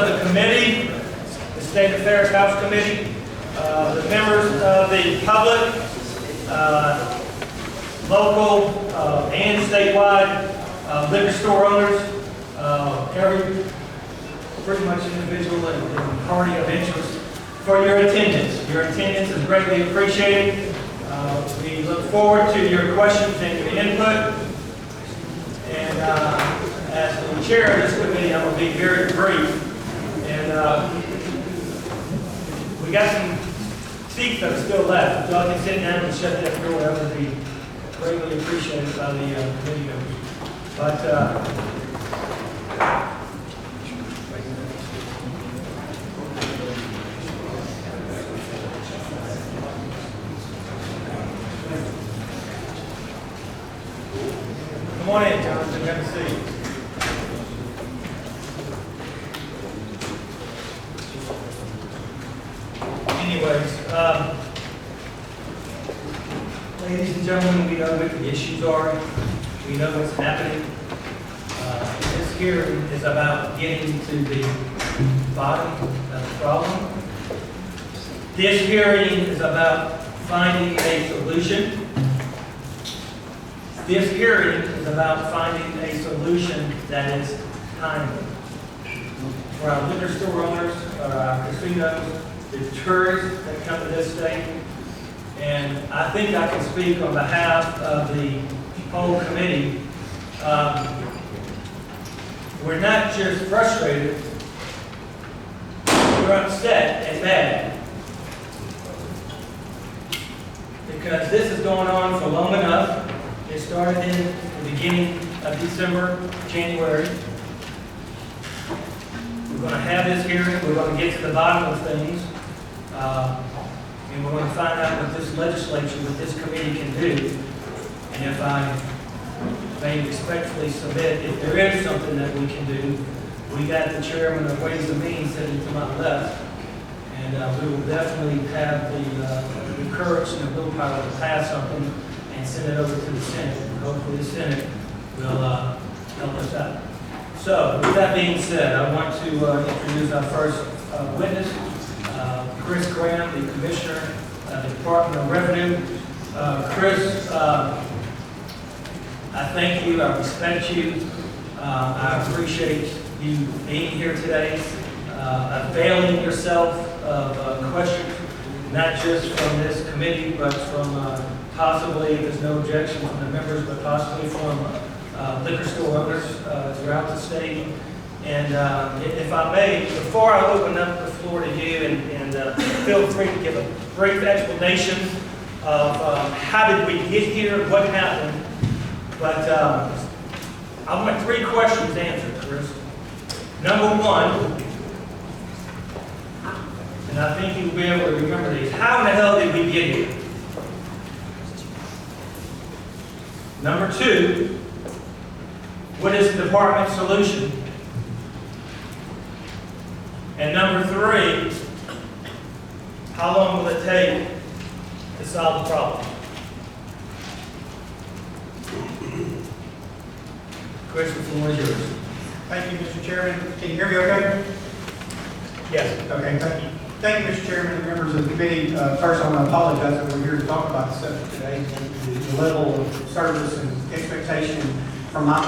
of the committee, the State Affairs House Committee, the members of the public, local and statewide liquor store owners, every pretty much individual and party of interest for your attendance. Your attendance is greatly appreciated. We look forward to your questions and your input. And as the chair of this committee, I'm going to be very brief. And we got some seats that are still left. If y'all can sit down and shut that door, that would be greatly appreciated by the committee members. But come on in, Jonathan. Have a seat. Anyways, ladies and gentlemen, we know what the issues are. We know what's happening. This hearing is about getting to the bottom of the problem. This hearing is about finding a solution. This hearing is about finding a solution that is timely. For our liquor store owners, for our casinos, the tourists that come to this state, and I think I can speak on behalf of the whole committee. We're not just frustrated, we're upset and mad. Because this is going on for long enough. It started in the beginning of December, January. We're going to have this hearing. We're going to get to the bottom of things. And we're going to find out what this legislature, what this committee can do. And if I may respectfully submit, if there is something that we can do, we got the chairman of Ways and Means sitting to my left. And we will definitely have the courage and the willpower to pass something and send it over to the Senate. And hopefully the Senate will help us out. So, with that being said, I want to introduce our first witness, Chris Graham, the Commissioner of the Department of Revenue. Chris, I thank you, I respect you, I appreciate you being here today, availing yourself of questions, not just from this committee, but from possibly, if there's no objection from the members, but possibly from liquor store owners throughout the state. And if I may, before I open up the floor to you, and feel free to give a brief explanation of how did we get here, what happened. But I want 3 questions answered, Chris. Number 1, and I think you'll be able to remember these. How in the hell did we get here? Number 2, what is the department's solution? And number 3, how long will it take to solve the problem? Chris, the floor is yours. Thank you, Mr. Chairman. Can you hear me okay? Yes. Okay, thank you. Thank you, Mr. Chairman and members of the committee. First, I want to apologize that we're here to talk about the subject today. The level of service and expectation from my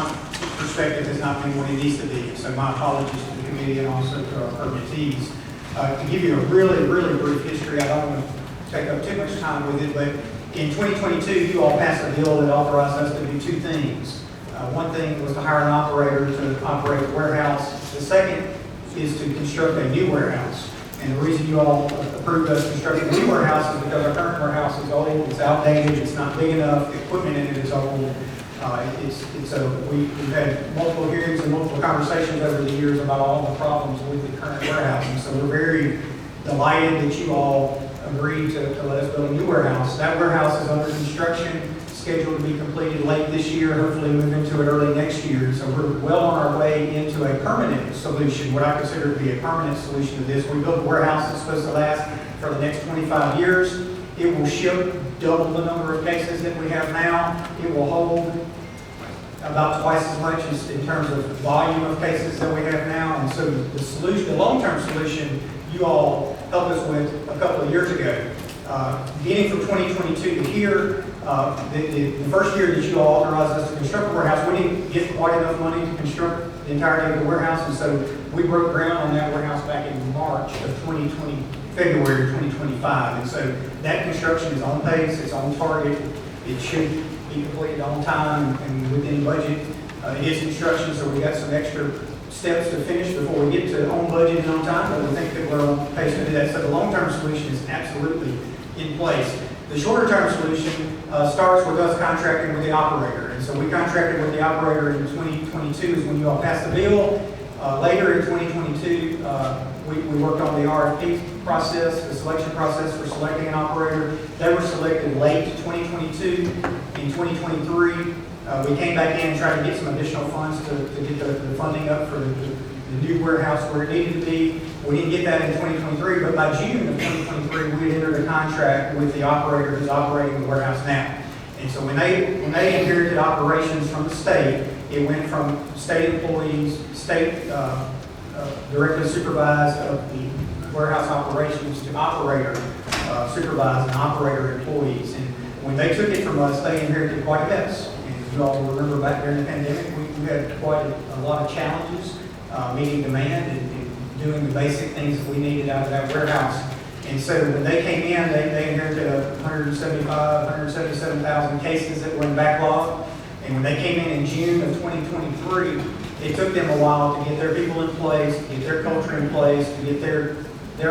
perspective has not been what it needs to be. So my apologies to the committee and also to our permittees. To give you a really, really brief history, I don't want to take up too much time with it, but in 2022, you all passed a bill that authorized us to do 2 things. One thing was to hire an operator to operate a warehouse. The second is to construct a new warehouse. And the reason you all approved us constructing a new warehouse is because our current warehouse is old, it's outdated, it's not big enough, the equipment in it is old. We've had multiple hearings and multiple conversations over the years about all the problems with the current warehouse. And so we're very delighted that you all agreed to let us build a new warehouse. That warehouse is under construction, scheduled to be completed late this year, hopefully move into it early next year. So we're well on our way into a permanent solution, what I consider to be a permanent solution to this. We built a warehouse that's supposed to last for the next 25 years. It will ship double the number of cases that we have now. It will hold about twice as much as in terms of volume of cases that we have now. And so the solution, the long-term solution, you all helped us with a couple of years ago. Beginning from 2022 to here, the first year that you all authorized us to construct the warehouse, we didn't get quite enough money to construct the entirety of the warehouse, and so we broke ground on that warehouse back in March of 2020, February of 2025. And so that construction is on pace, it's on target, it should be completed on time and within budget. It is construction, so we got some extra steps to finish before we get to on budget and on time, but we think that we're on pace to do that. So the long-term solution is absolutely in place. The shorter-term solution starts with us contracting with the operator. And so we contracted with the operator in 2022 is when you all passed the bill. Later in 2022, we worked on the RFP process, the selection process for selecting an operator. They were selected late 2022. In 2023, we came back in and tried to get some additional funds to get the funding up for the new warehouse where it needed to be. We didn't get that in 2023, but by June of 2023, we had entered a contract with the operator who's operating the warehouse now. And so when they inherited operations from the state, it went from state employees, state directly supervised of the warehouse operations to operator supervised and operator employees. And when they took it from us, they inherited quite a mess. And you all remember back during the pandemic, we had quite a lot of challenges meeting demand and doing the basic things that we needed out of that warehouse. And so when they came in, they inherited 177,000 cases that were in backlog. And when they came in June of 2023, it took them a while to get their people in place, to get their culture in place, to get their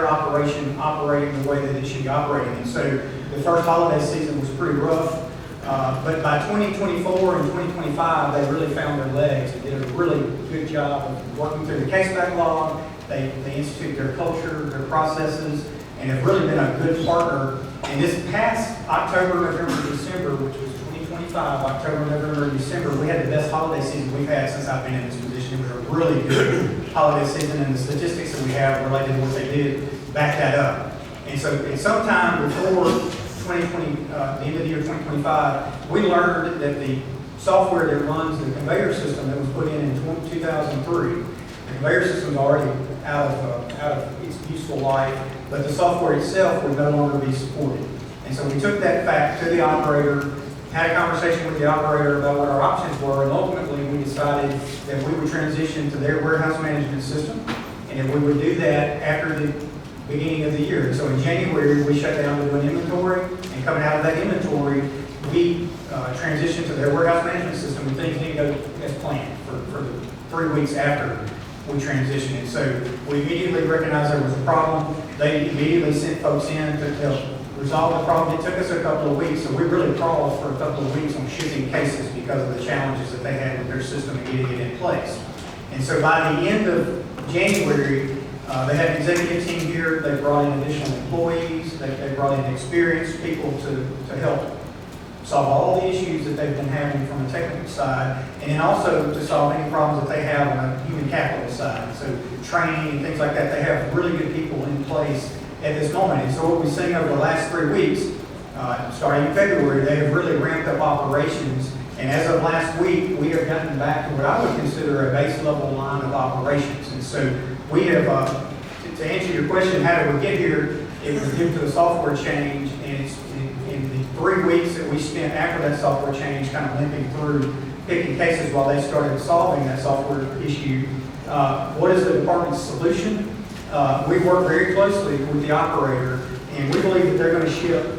operation operating the way that it should be operating. And so the first holiday season was pretty rough. But by 2024 and 2025, they really found their legs and did a really good job of working through the case backlog. They institute their culture, their processes, and have really been a good partner. And this past October, November, December, which was 2025, October, November, December, we had the best holiday season we've had since I've been in this position. It was a really good holiday season, and the statistics that we have related to what they did back that up. And so at some time before 2020, the end of the year 2025, we learned that the software that runs the conveyor system that was put in 2003, the conveyor system is already out of its useful life, but the software itself would no longer be supported. And so we took that fact to the operator, had a conversation with the operator about what our options were, and ultimately we decided that we would transition to their warehouse management system, and that we would do that after the beginning of the year. And so in January, we shut down to do an inventory, and coming out of that inventory, we transitioned to their warehouse management system, and things didn't go as planned for the 3 weeks after we transitioned. And so we immediately recognized there was a problem. They immediately sent folks in to help resolve the problem. It took us a couple of weeks, so we really crawled for a couple of weeks on shipping cases because of the challenges that they had with their system and getting it in place. And so by the end of January, they had an executive team here. They brought in additional employees. They brought in experienced people to help solve all the issues that they've been having from a technical side, and then also to solve any problems that they have on a human capital side. So training and things like that, they have really good people in place at this moment. And so what we've seen over the last 3 weeks, starting in February, they have really ramped up operations. And as of last week, we have gotten back to what I would consider a base level line of operations. And so we have, to answer your question, how did we get here? It was due to the software change, and it's in the 3 weeks that we spent after that software change kind of limping through, picking cases while they started solving that software issue. What is the department's solution? We work very closely with the operator, and we believe that they're going to ship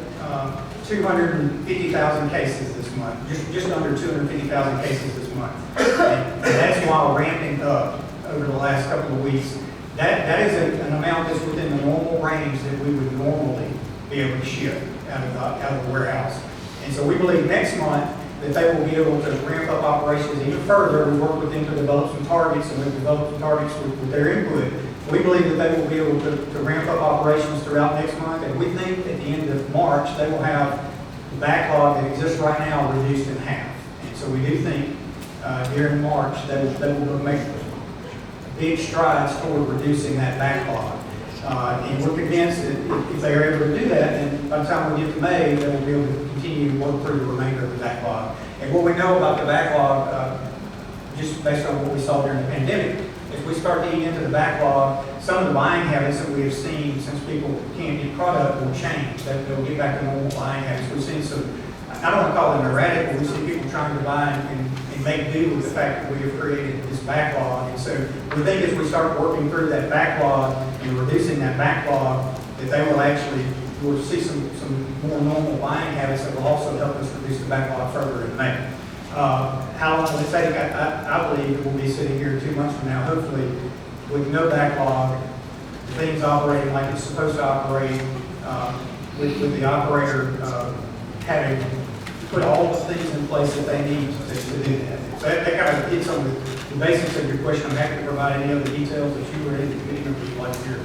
250,000 cases this month, just under 250,000 cases this month. And that's while ramping up over the last couple of weeks. That is an amount that's within the normal range that we would normally be able to ship out of the warehouse. And so we believe next month that they will be able to ramp up operations even further. We work with them to develop some targets, and we've developed some targets with their input. We believe that they will be able to ramp up operations throughout next month, and we think at the end of March they will have the backlog that exists right now reduced in half. And so we do think during March they will make big strides toward reducing that backlog. And we're convinced that if they are able to do that, then by the time we get to May, they will be able to continue to work through the remainder of the backlog. And what we know about the backlog, just based on what we saw during the pandemic. If we start to eat into the backlog, some of the buying habits that we have seen since people can't get product will change. They'll get back to normal buying habits. We've seen some, I don't want to call them erratic, but we see people trying to buy and make do with the fact that we have created this backlog. And so we think as we start working through that backlog and reducing that backlog, that they will actually, we'll see some more normal buying habits that will also help us reduce the backlog further in May. How long will it take? I believe we'll be sitting here 2 months from now, hopefully, with no backlog, things operating like it's supposed to operate, with the operator having put all the things in place that they need to do that. So that kind of hits on the basics of your question. I'm happy to provide any other details that you or any committee member would like to hear.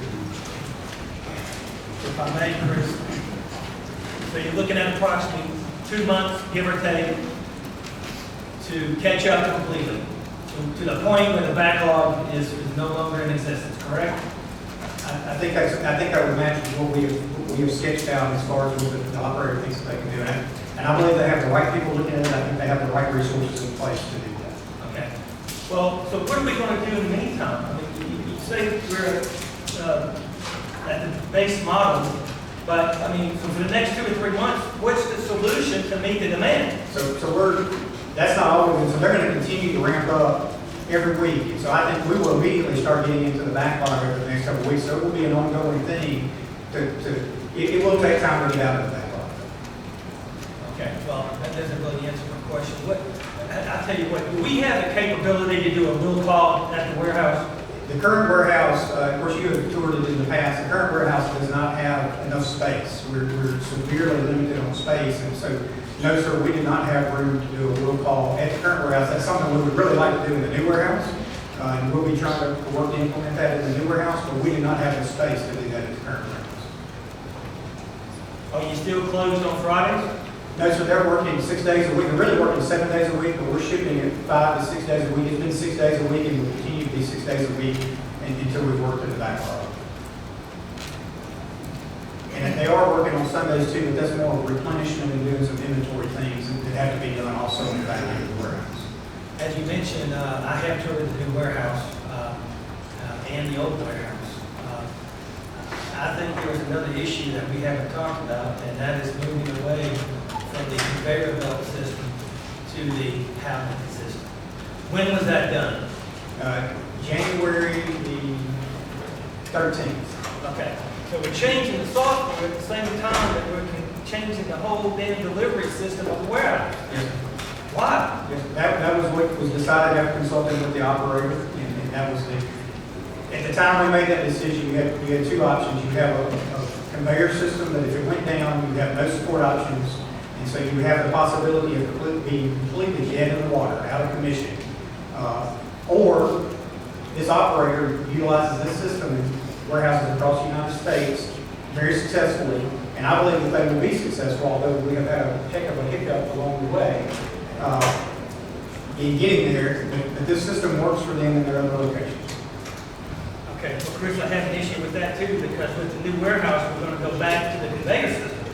If I may, Chris, so you're looking at approximately 2 months, give or take, to catch up completely, to the point where the backlog is no longer in existence, correct? I think that would match what we have sketched out as far as what the operator thinks that they can do. And I believe they have the right people looking at it. I think they have the right resources in place to do that. Okay. Well, so what are we going to do in the meantime? I mean, you say we're at the base model, but I mean, so for the next 2 or 3 months, what's the solution to meet the demand? That's not always, so they're going to continue to ramp up every week. And so I think we will immediately start getting into the backlog over the next couple of weeks. So it will be an ongoing thing it will take time to get out of the backlog. Okay, well, that doesn't really answer my question. I'll tell you what, do we have the capability to do a will call at the warehouse? The current warehouse, of course you have toured it in the past, the current warehouse does not have enough space. We're severely limited on space, and so no sir, we do not have room to do a will call at the current warehouse. That's something we would really like to do in the new warehouse, and we'll be trying to work to implement that in the new warehouse, but we do not have the space to do that at the current warehouse. Are you still closed on Fridays? No sir, they're working 6 days a week. They're really working 7 days a week, but we're shipping it 5 to 6 days a week. It's been 6 days a week and will continue to be 6 days a week until we've worked to the backlog. And they are working on Sundays too, but that's more replenishment and doing some inventory things that have to be done also in the back end of the warehouse. As you mentioned, I have toured the new warehouse and the old warehouse. I think there's another issue that we haven't talked about, and that is moving away from the conveyor belt system to the pallet system. When was that done? January the 13th. Okay, so we're changing the software at the same time that we're changing the whole damn delivery system of the warehouse. Yes. Why? Yes. That was what was decided after consulting with the operator, and that was at the time we made that decision, you had 2 options. You have a conveyor system that if it went down, you have no support options, and so you have the possibility of being completely dead in the water, out of commission. Or this operator utilizes this system in warehouses across the United States very successfully, and I believe that they will be successful, although we have had a heck of a hiccup along the way in getting there, but this system works for them in their other locations. Okay, well, Chris, I have an issue with that too, because with the new warehouse, we're going to go back to the conveyor system,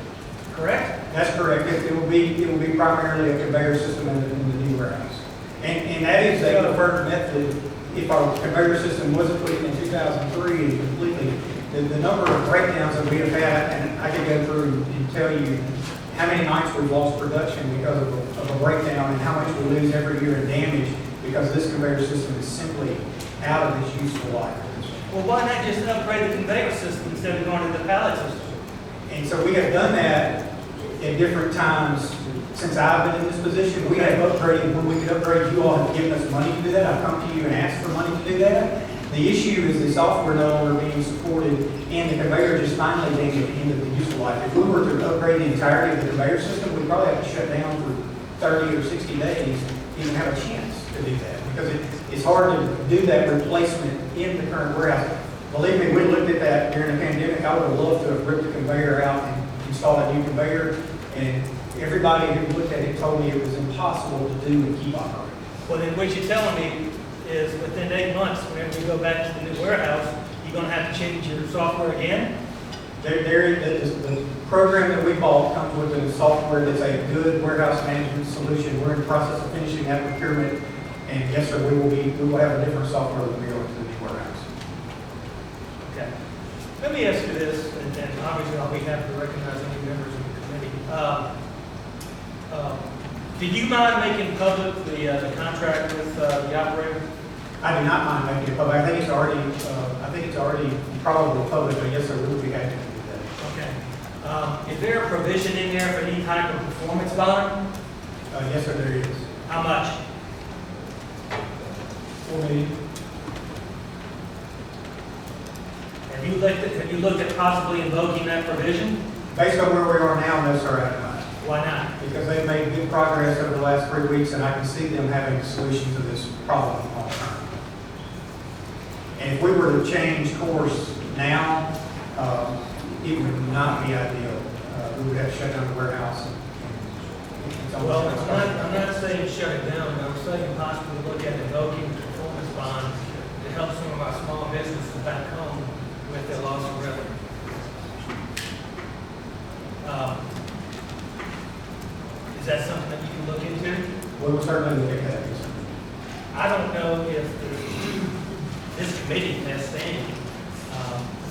correct? That's correct. It will be primarily a conveyor system in the new warehouse. And that is a preferred method. If our conveyor system was completed in 2003 and completely, the number of breakdowns that we have had, and I could go through and tell you how many nights we've lost production because of a breakdown and how much we lose every year in damage because this conveyor system is simply out of its useful life. Well, why not just upgrade the conveyor system instead of going to the pallet system? And so we have done that at different times since I've been in this position. We have upgraded, when we could upgrade, you all have given us money to do that. I've come to you and asked for money to do that. The issue is the software no longer being supported and the conveyor just finally being at the end of the useful life. If we were to upgrade the entirety of the conveyor system, we'd probably have to shut down for 30 or 60 days to even have a chance to do that. Because it's hard to do that replacement in the current warehouse. Believe me, we looked at that during the pandemic. I would have loved to have ripped the conveyor out and installed a new conveyor. And everybody who looked at it told me it was impossible to do and keep operating. Well, then what you're telling me is within 8 months, whenever you go back to the new warehouse, you're going to have to change your software again? The program that we bought comes with a software that's a good warehouse management solution. We're in the process of finishing that procurement, And yes, sir, we will have a different software that we go into the new warehouse. Okay. Let me ask you this, and obviously I'll be happy to recognize any members of the committee. Do you mind making public the contract with the operator? I do not mind making it public. I think it's already probably public, but yes, sir, we will be happy to do that. Okay. Is there a provision in there for any type of performance bond? Yes, sir, there is. How much? $4 million. Have you looked at possibly invoking that provision? Based on where we are now, no, sir, I do not. Why not? Because they've made good progress over the last 3 weeks, and I can see them having a solution to this problem long term. And if we were to change course now, it would not be ideal. We would have to shut down the warehouse. Well, I'm not saying shut it down, but I'm saying possibly look at invoking the performance bond to help some of our small businesses back home with their loss of revenue. Is that something that you can look into? We will certainly look at that. Yes, sir. I don't know if this committee has standing.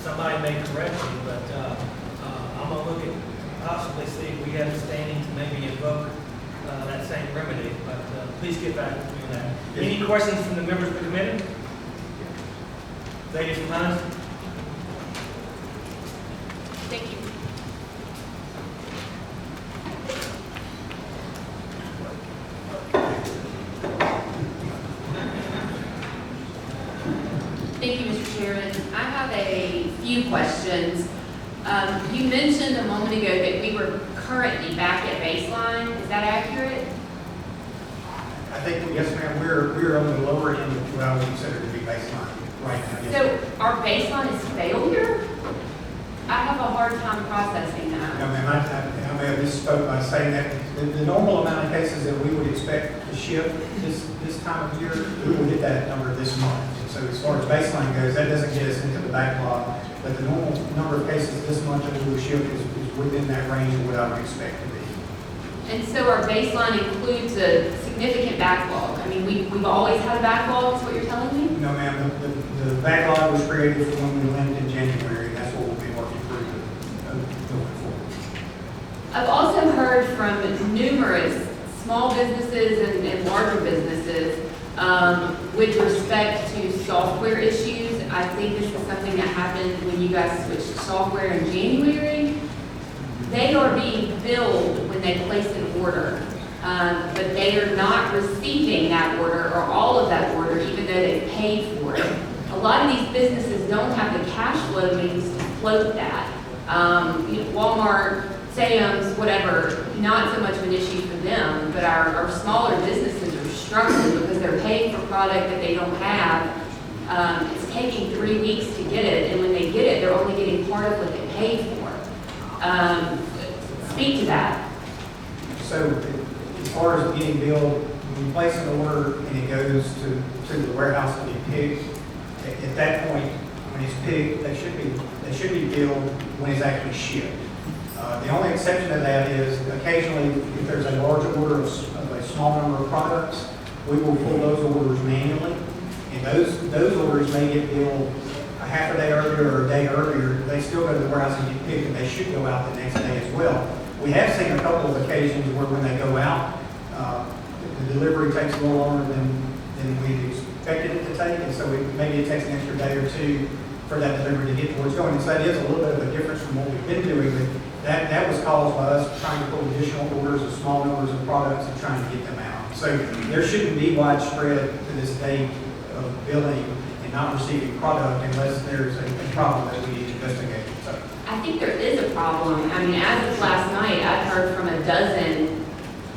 Somebody may correct me, but I'm gonna look at possibly see if we have standing to maybe invoke that same remedy. But please get back to me on that. Any questions from the members of the committee? Ladies and gentlemen. Thank you. Thank you, Mr. Chairman. I have a few questions. You mentioned a moment ago that we were currently back at baseline. Is that accurate? I think, yes, ma'am, we're on the lower end of what I would consider to be baseline right now. Yes, So our baseline is failure? I have a hard time processing that. no, ma'am, I may have misspoke by saying that the normal amount of cases that we would expect to ship this time of year, we will hit that number this month. So as far as baseline goes, that doesn't get us into the backlog, but the normal number of cases this month that we will ship is within that range of what I would expect to be. And so our baseline includes a significant backlog. I mean, we've always had a backlog, is what you're telling me? No, ma'am, the backlog was created for when we landed in January, and that's what we'll be working through going forward. I've also heard from numerous small businesses and larger businesses with respect to software issues. I think this is something that happened when you guys switched to software in January. They are being billed when they place an order, but they are not receiving that order or all of that order, even though they paid for it. A lot of these businesses don't have the cash flow means to float that. Walmart, Sam's, whatever, not so much of an issue for them, but our smaller businesses are struggling because they're paying for product that they don't have. It's taking 3 weeks to get it, and when they get it, they're only getting part of what they paid for. Speak to that. So as far as getting billed, when you place an order and it goes to the warehouse to be picked, at that point, when it's picked, they should be billed when it's actually shipped. The only exception to that is occasionally, if there's a large order of a small number of products, we will pull those orders manually, and those orders may get billed a half a day earlier or a day earlier. They still go to the warehouse and get picked, and they should go out the next day as well. We have seen a couple of occasions where when they go out, the delivery takes a little longer than we expected it to take, and so maybe it takes an extra day or two for that delivery to get to where it's going. And so that is a little bit of a difference from what we've been doing, but that was caused by us trying to pull additional orders of small numbers of products and trying to get them out. So there shouldn't be widespread to this date of billing and not receiving product unless there's a problem that we need to investigate. So I think there is a problem. I mean, as of last night, I've heard from a dozen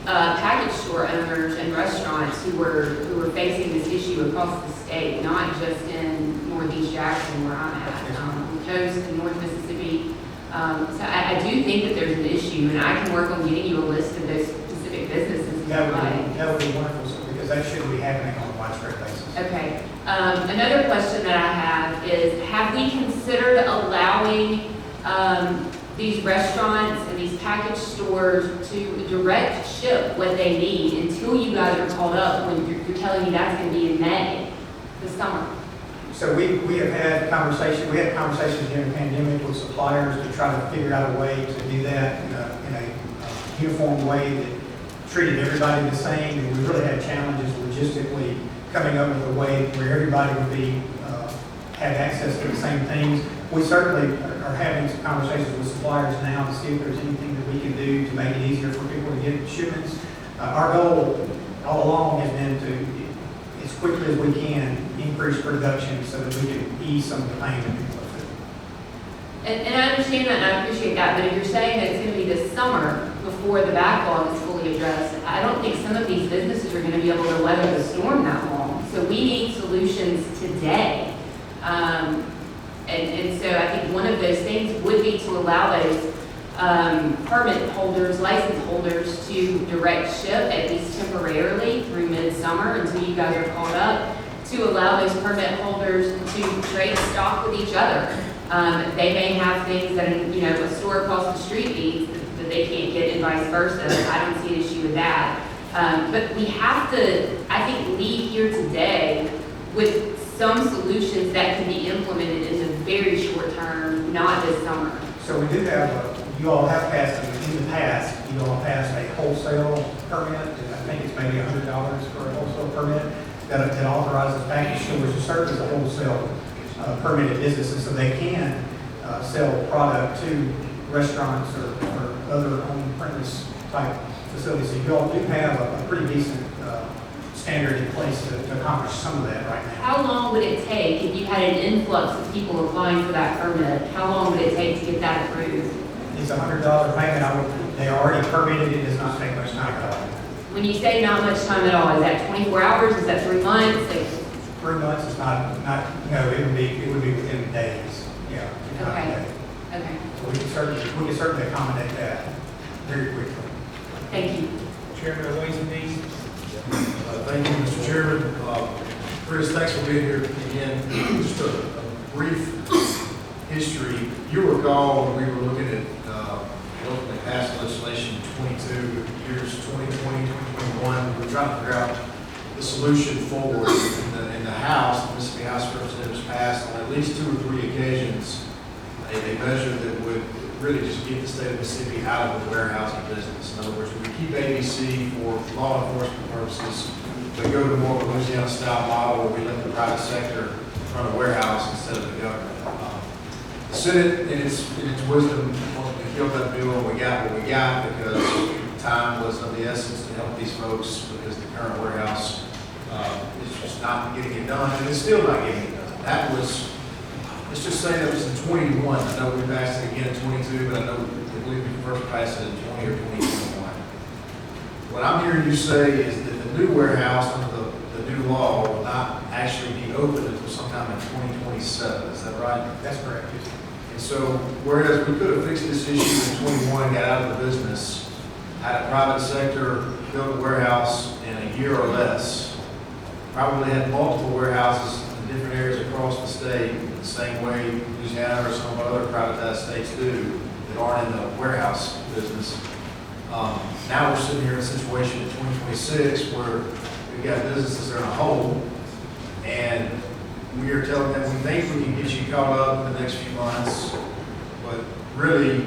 package store owners and restaurants who were facing this issue across the state, not just in Northeast Jackson where I'm at, on the coast in North Mississippi. So I do think that there's an issue, and I can work on getting you a list of those specific businesses. that would be wonderful, sir, because that should be happening on a widespread basis. Okay. Another question that I have we considered allowing these restaurants and these package stores to direct ship what they need until you guys are called up when you're telling me that's going to be in May, this summer? So we had conversations during the pandemic with suppliers to try to figure out a way to do that in a uniform way that treated everybody the same, and we really had challenges logistically coming up with a way where everybody would have access to the same things. We certainly are having some conversations with suppliers now to see if there's anything that we can do to make it easier for people to get shipments. Our goal all along has been to, as quickly as we can, increase production so that we can ease some of the pain that people are feeling. And I understand that and I appreciate that, but if you're saying that it's going to be this summer before the backlog is fully addressed, I don't think some of these businesses are going to be able to weather the storm that long. So we need solutions today. And so I think one of those things would be to allow those permit holders, license holders to direct ship, at least temporarily through midsummer until you guys are caught up, to allow those permit holders to trade stock with each other. They may have things that, a store across the street needs that they can't get and vice versa. I don't see an issue with that. But we have to, I think, leave here today with some solutions that can be implemented in the very short term, not this summer. So we do have, you all have passed, in the past, you all have passed a wholesale permit, and I think it's maybe $100 for a wholesale permit, that authorizes package stores to serve as a wholesale permitted businesses, so they can sell product to restaurants or other on-premise type facilities. So you all do have a pretty decent standard in place to accomplish some of that right now. How long would it take if you had an influx of people applying for that permit? How long would it take to get that approved? It's $100 payment. They are already permitted. It does not take much time at all. When you say not much time at all, is that 24 hours? Is that 3 months? Like, 3 months is not, it would be within days. Yeah. if not Okay. days. okay, So we can certainly accommodate that very quickly. thank you. Chairman of Ways and Means. Thank you, Mr. Chairman. Chris, thanks for being here again. Just a brief history. You recall when we were looking at locally passed legislation 22, years 2020, 2021, we were trying to figure out the solution forward. In the House, the Mississippi House of Representatives passed on at least 2 or 3 occasions a measure that would really just get the state of Mississippi out of the warehousing business. In other words, we keep ABC for law enforcement purposes, but go to more of a Louisiana-style model where we let the private sector run a warehouse instead of the government. The Senate, in its wisdom, ultimately killed that bill, and we got what we got because time was of the essence to help these folks because the current warehouse is just not getting it done, and it's still not getting it done. That was, let's just say that was in 21. I know we passed it again in 22, but I believe we first passed it in 20 or 2021. What I'm hearing you say is that the new warehouse under the new law will not actually be open until sometime in 2027. Is that right? That's correct. And so, whereas we could have fixed this issue in 21, got out of the business, had a private sector build a warehouse in a year or less, probably had multiple warehouses in different areas across the state, the same way Louisiana or some other privatized states do that aren't in the warehouse business. Now we're sitting here in a situation in 2026 where we've got businesses that are in a hole, and we are telling them we think we can get you caught up in the next few months, but really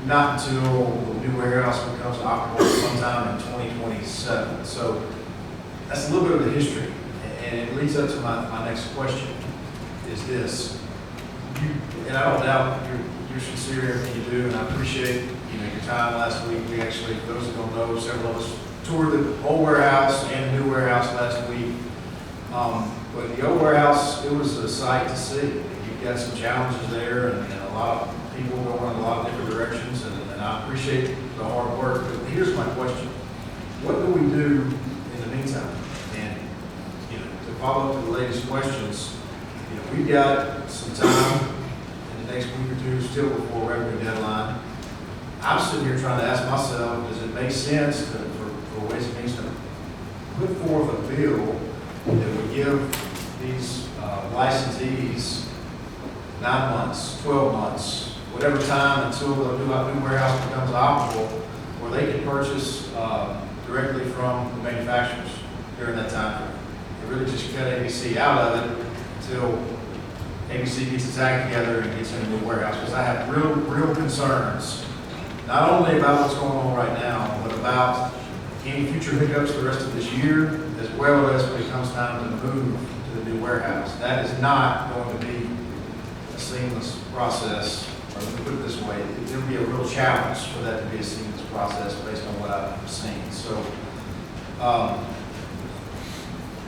not until the new warehouse becomes operable sometime in 2027. So that's a little bit of the history, and it leads up to my next question, is this. And I don't doubt you're sincere in everything you do, and I appreciate your time last week. We actually, those who don't know, several of us toured the old warehouse and the new warehouse last week. But the old warehouse, it was a sight to see. You've got some challenges there, and a lot of people going in a lot of different directions, and I appreciate the hard work. But here's my question: what do we do in the meantime? And to follow up to the latest questions, we've got some time in the next week or two still before revenue deadline. I'm sitting here trying to ask myself, does it make sense for Ways and Means to put forth a bill that would give these licensees 9 months, 12 months, whatever time until the new warehouse becomes operable, where they can purchase directly from the manufacturers during that time frame. They really just cut ABC out of it until ABC gets its act together and gets into the warehouse. Because I have real concerns, not only about what's going on right now, but about any future hiccups the rest of this year, as well as when it comes time to move to the new warehouse. That is not going to be a seamless process, or let me put it this way, it'll be a real challenge for that to be a seamless process based on what I've seen. So,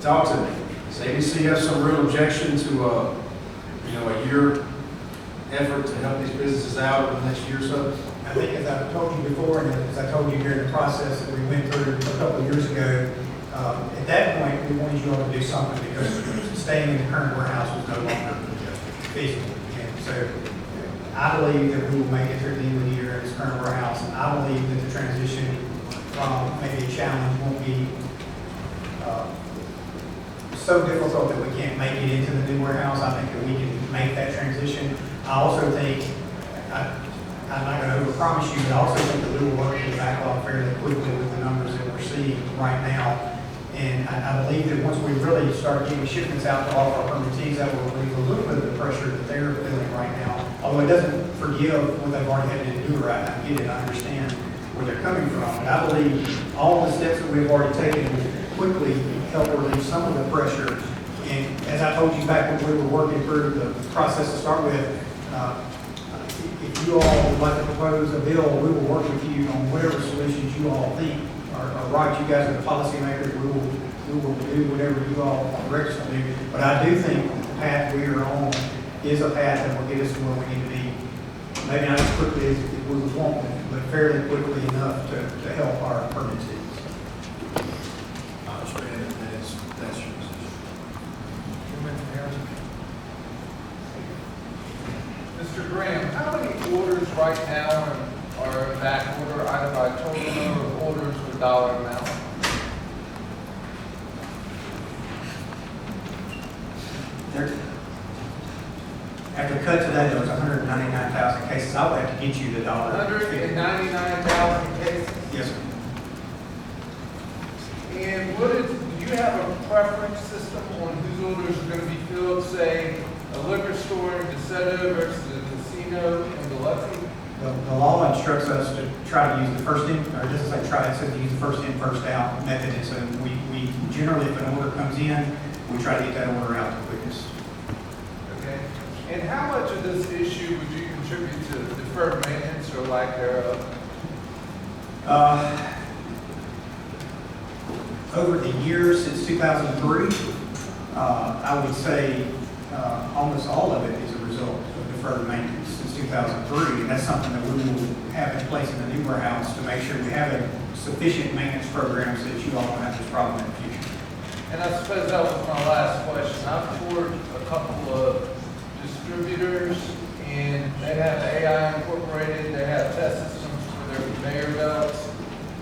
talk to me. Does ABC have some real objection to a year effort to help these businesses out over the next year or so? I think as I've told you before, and as I told you during the process that we went through a couple of years ago, at that point, we wanted you all to do something because staying in the current warehouse was no longer feasible. And so I believe that we will make it through the end of the year in this current warehouse. And I believe that the transition from maybe a challenge won't be so difficult that we can't make it into the new warehouse. I think that we can make that transition. I also think, I'm not going to overpromise you, but I also think that we will work through the backlog fairly quickly with the numbers that we're seeing right now. And I believe that once we really start getting shipments out to all of our permittees, that will relieve a little bit of the pressure that they're feeling right now. Although it doesn't forgive what they've already had to do right now. I get it, I understand where they're coming from. But I believe all the steps that we've already taken will quickly help relieve some of the pressure. And as I told you back when we were working through the process to start with, if you all would like to propose a bill, we will work with you on whatever solutions you all think are right. You guys are the policymakers. We will do whatever you all direct us to do. But I do think that the path we are on is a path that will get us to where we need to be. Maybe not as quickly as we would want, but fairly quickly enough to help our permittees. I understand that that's your position. Mr. Graham, how many orders right now are in back order, either by total number of orders or dollar amount? After cut today, there was 199,000 cases. I would have to get you the dollar. 199,000 cases? Yes, sir. And do you have a preference system on whose orders are going to be filled, say, a liquor store in DeSoto versus a casino in Biloxi? The law instructs us to try to use the first in, or it doesn't say try, it says to use the first in, first out method. And so we generally, if an order comes in, we try to get that order out the quickest. Okay. And how much of this issue would you contribute to deferred maintenance or lack thereof? Over the years since 2003, I would say almost all of it is a result of deferred maintenance since 2003. And that's something that we will have in place in the new warehouse to make sure we have a sufficient maintenance program so that you all don't have this problem in the future. And I suppose that was my last question. I've toured a couple of distributors, and they have AI incorporated, they have test systems for their conveyor belts,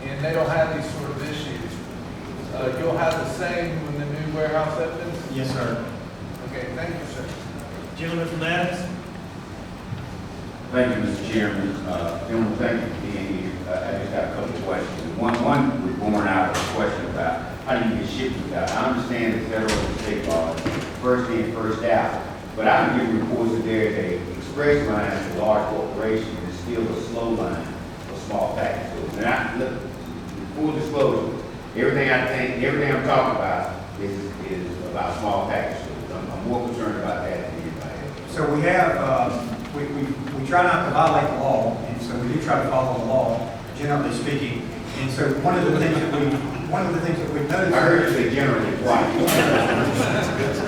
and they don't have these sort of issues. You'll have the same when the new warehouse opens? Yes, sir. Okay, thank you, sir. Gentleman from Adams? Thank you, Mr. Chairman. Gentlemen, thank you for being here. I just got a couple of questions. One was born out of a question about how do you get shipments out. I understand the federal and state laws, first in, first out. But I've been getting reports that there's a express line for large corporations and still a slow line for small package stores. And I look, full disclosure, everything I'm talking about is about small package stores. I'm more concerned about that than anybody else. So we have, we try not to violate the law, and so we do try to follow the law, generally speaking. And so one of the things that we've noticed. I heard you say generally twice.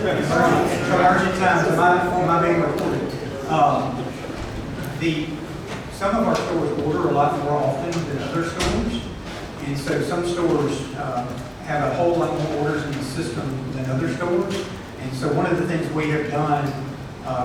Urgent times, am I being recorded? Some of our stores order a lot more often than other stores. And so some stores have a whole lot more orders in the system than other stores. And so one of the things we have done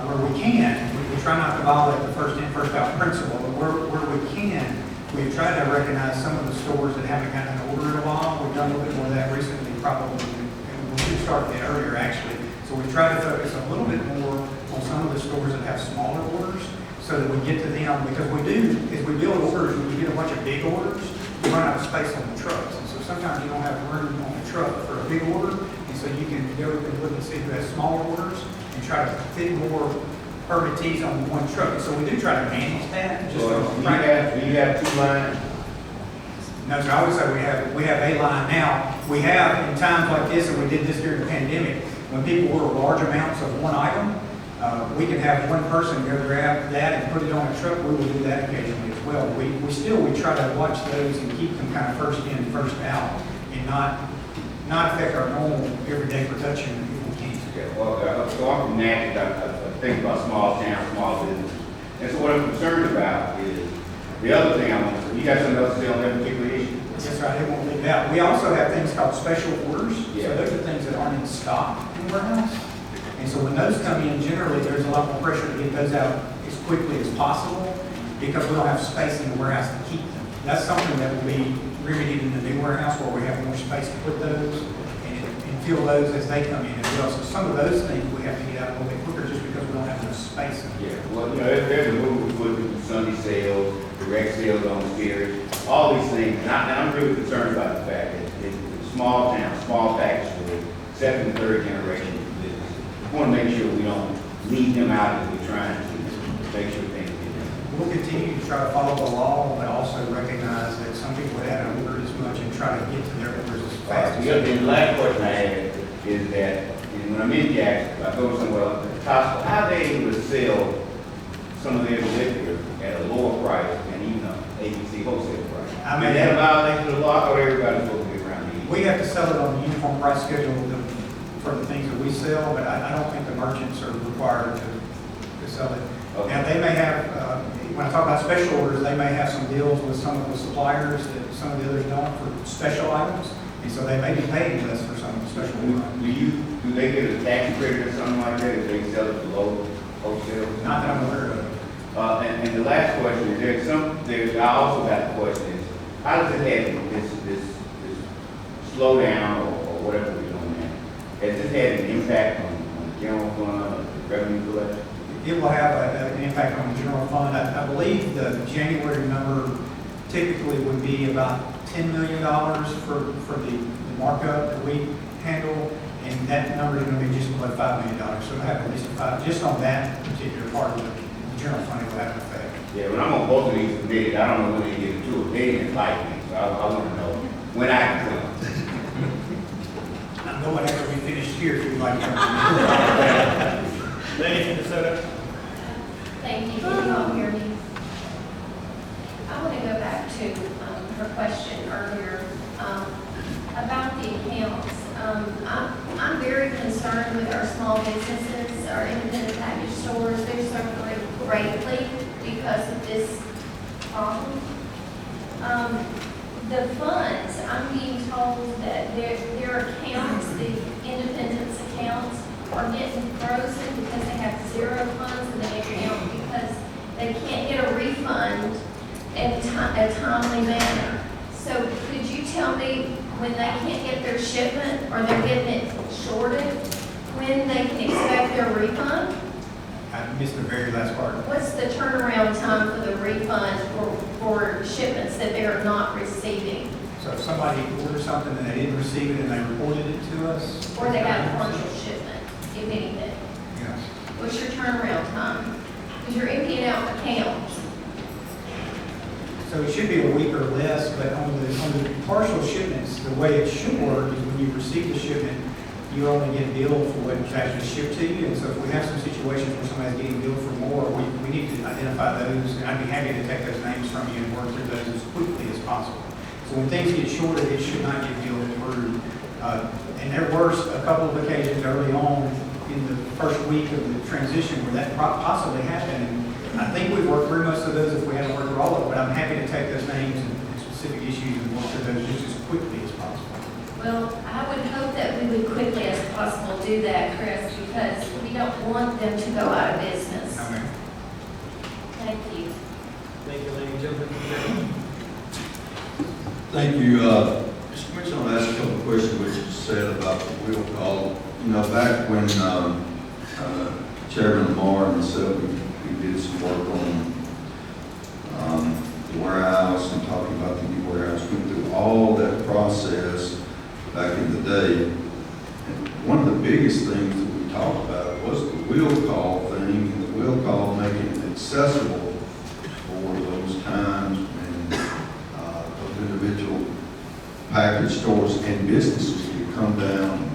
where we can, we try not to violate the first in, first out principle, but where we can, we've tried to recognize some of the stores that haven't gotten an order in a while. We've done a little bit more of that recently, probably, and we should start that earlier actually. So we try to focus a little bit more on some of the stores that have smaller orders, so that we get to them, because we do, as we build orders, when we get a bunch of big orders, we run out of space on the trucks. And so sometimes you don't have room on the truck for a big order, and so you can go and look and see who has smaller orders and try to fit more permittees on one truck. And so we do try to manage that. Just So from do you have two lines? No, sir, I would say we have a line now. We have, in times like this, and we did this during the pandemic, when people order large amounts of one item, we can have one person go grab that and put it on a truck. We will do that occasionally as well. We try to watch those and keep them kind of first in, first out, and not affect our normal everyday production if we can. Okay, well, so I'm from Natchez, I think about small towns, small business. And so what I'm concerned about is, the other thing I want to say, you got something else to say on that particular issue? Yes, sir, I didn't want to leave it out. We also have things called special orders. Yeah. So those are things that aren't in stock in the warehouse. And so when those come in, generally, there's a lot more pressure to get those out as quickly as possible because we don't have space in the warehouse to keep them. That's something that will be remedied in the new warehouse where we have more space to put those and fill those as they come in as well. So some of those things we have to get out a little bit quicker just because we don't have enough space in there. Yeah, well, there's a move with Sunday sales, direct sales on the ferry, all these things. And I'm really concerned about the fact that it's small town, small package stores, second and third generation business. We want to make sure we don't leave them out as we're trying to make sure things get done. We'll continue to try to follow the law, but also recognize that some people haven't ordered as much and try to get to their orders as fast as The other, the last question I have is that, and when I'm in Jackson, I go somewhere like Costco, how are they able to sell some of their liquor at a lower price than even an ABC wholesale price? I mean, Is that a violation of the law, or everybody's supposed to be around here? we have to sell it on the uniform price schedule for the things that we sell, but I don't think the merchants are required to sell it. Okay. Now, they may have, when I talk about special orders, they may have some deals with some of the suppliers that some of the others don't for special items, and so they may be paying less for some of the special items. Do they get a tax credit or something like that if they sell it below wholesale? Not that I'm aware of. And the last question is, I also got the question is, how does it have this slowdown or whatever we're doing now? Has this had an impact on the general fund, or the revenue collection? It will have an impact on the general fund. I believe the January number typically would be about $10 million for the markup that we handle, and that number is going to be just below $5 million. So it'll have at least just on that particular part of the general fund, it will have an effect. Yeah, when I'm on both of these committees, I don't know when they get into it. They didn't like me, so I want to know when I can come. I'm going after we finish here, if you'd like to. Lady from DeSoto. Thank you. Can you all hear me? I want to go back to her question earlier about the accounts. I'm very concerned with our small businesses, our independent package stores. They're suffering greatly because of this problem. The funds, I'm being told that their accounts, the independence accounts, are getting frozen because they have zero funds in their account because they can't get a refund in a timely manner. So could you tell me when they can't get their shipment or they're getting it shorted, when they can expect their refund? I missed the very last part. What's the turnaround time for the refund for shipments that they're not receiving? So if somebody ordered something and they didn't receive it and they reported it to us? Or they got a partial shipment, if anything? Yes. What's your turnaround time? Because you're emptying out accounts. So it should be a week or less, but on the partial shipments, the way it should work is when you receive the shipment, you only get billed for what is actually shipped to you. And so if we have some situations where somebody's getting billed for more, we need to identify those. And I'd be happy to take those names from you and work through those as quickly as possible. So when things get shorted, it should not get billed through. And there were a couple of occasions early on in the first week of the transition where that possibly happened. And I think we've worked through most of those if we haven't worked through all of them, but I'm happy to take those names and specific issues and work through those just as quickly as possible. Well, I would hope that we would quickly as possible do that, Chris, because we don't want them to go out of business. Okay. Thank you. Thank you, Lady. Gentlemen. Thank you. Mr. Commissioner, I'll ask a couple of questions which you said about the wheel call. You know, back when Chairman Lamar and myself, we did some work on all that process back in the day. And one of the biggest things that we talked about was the will call thing, and the will call making it accessible for those times when those individual package stores and businesses could come down and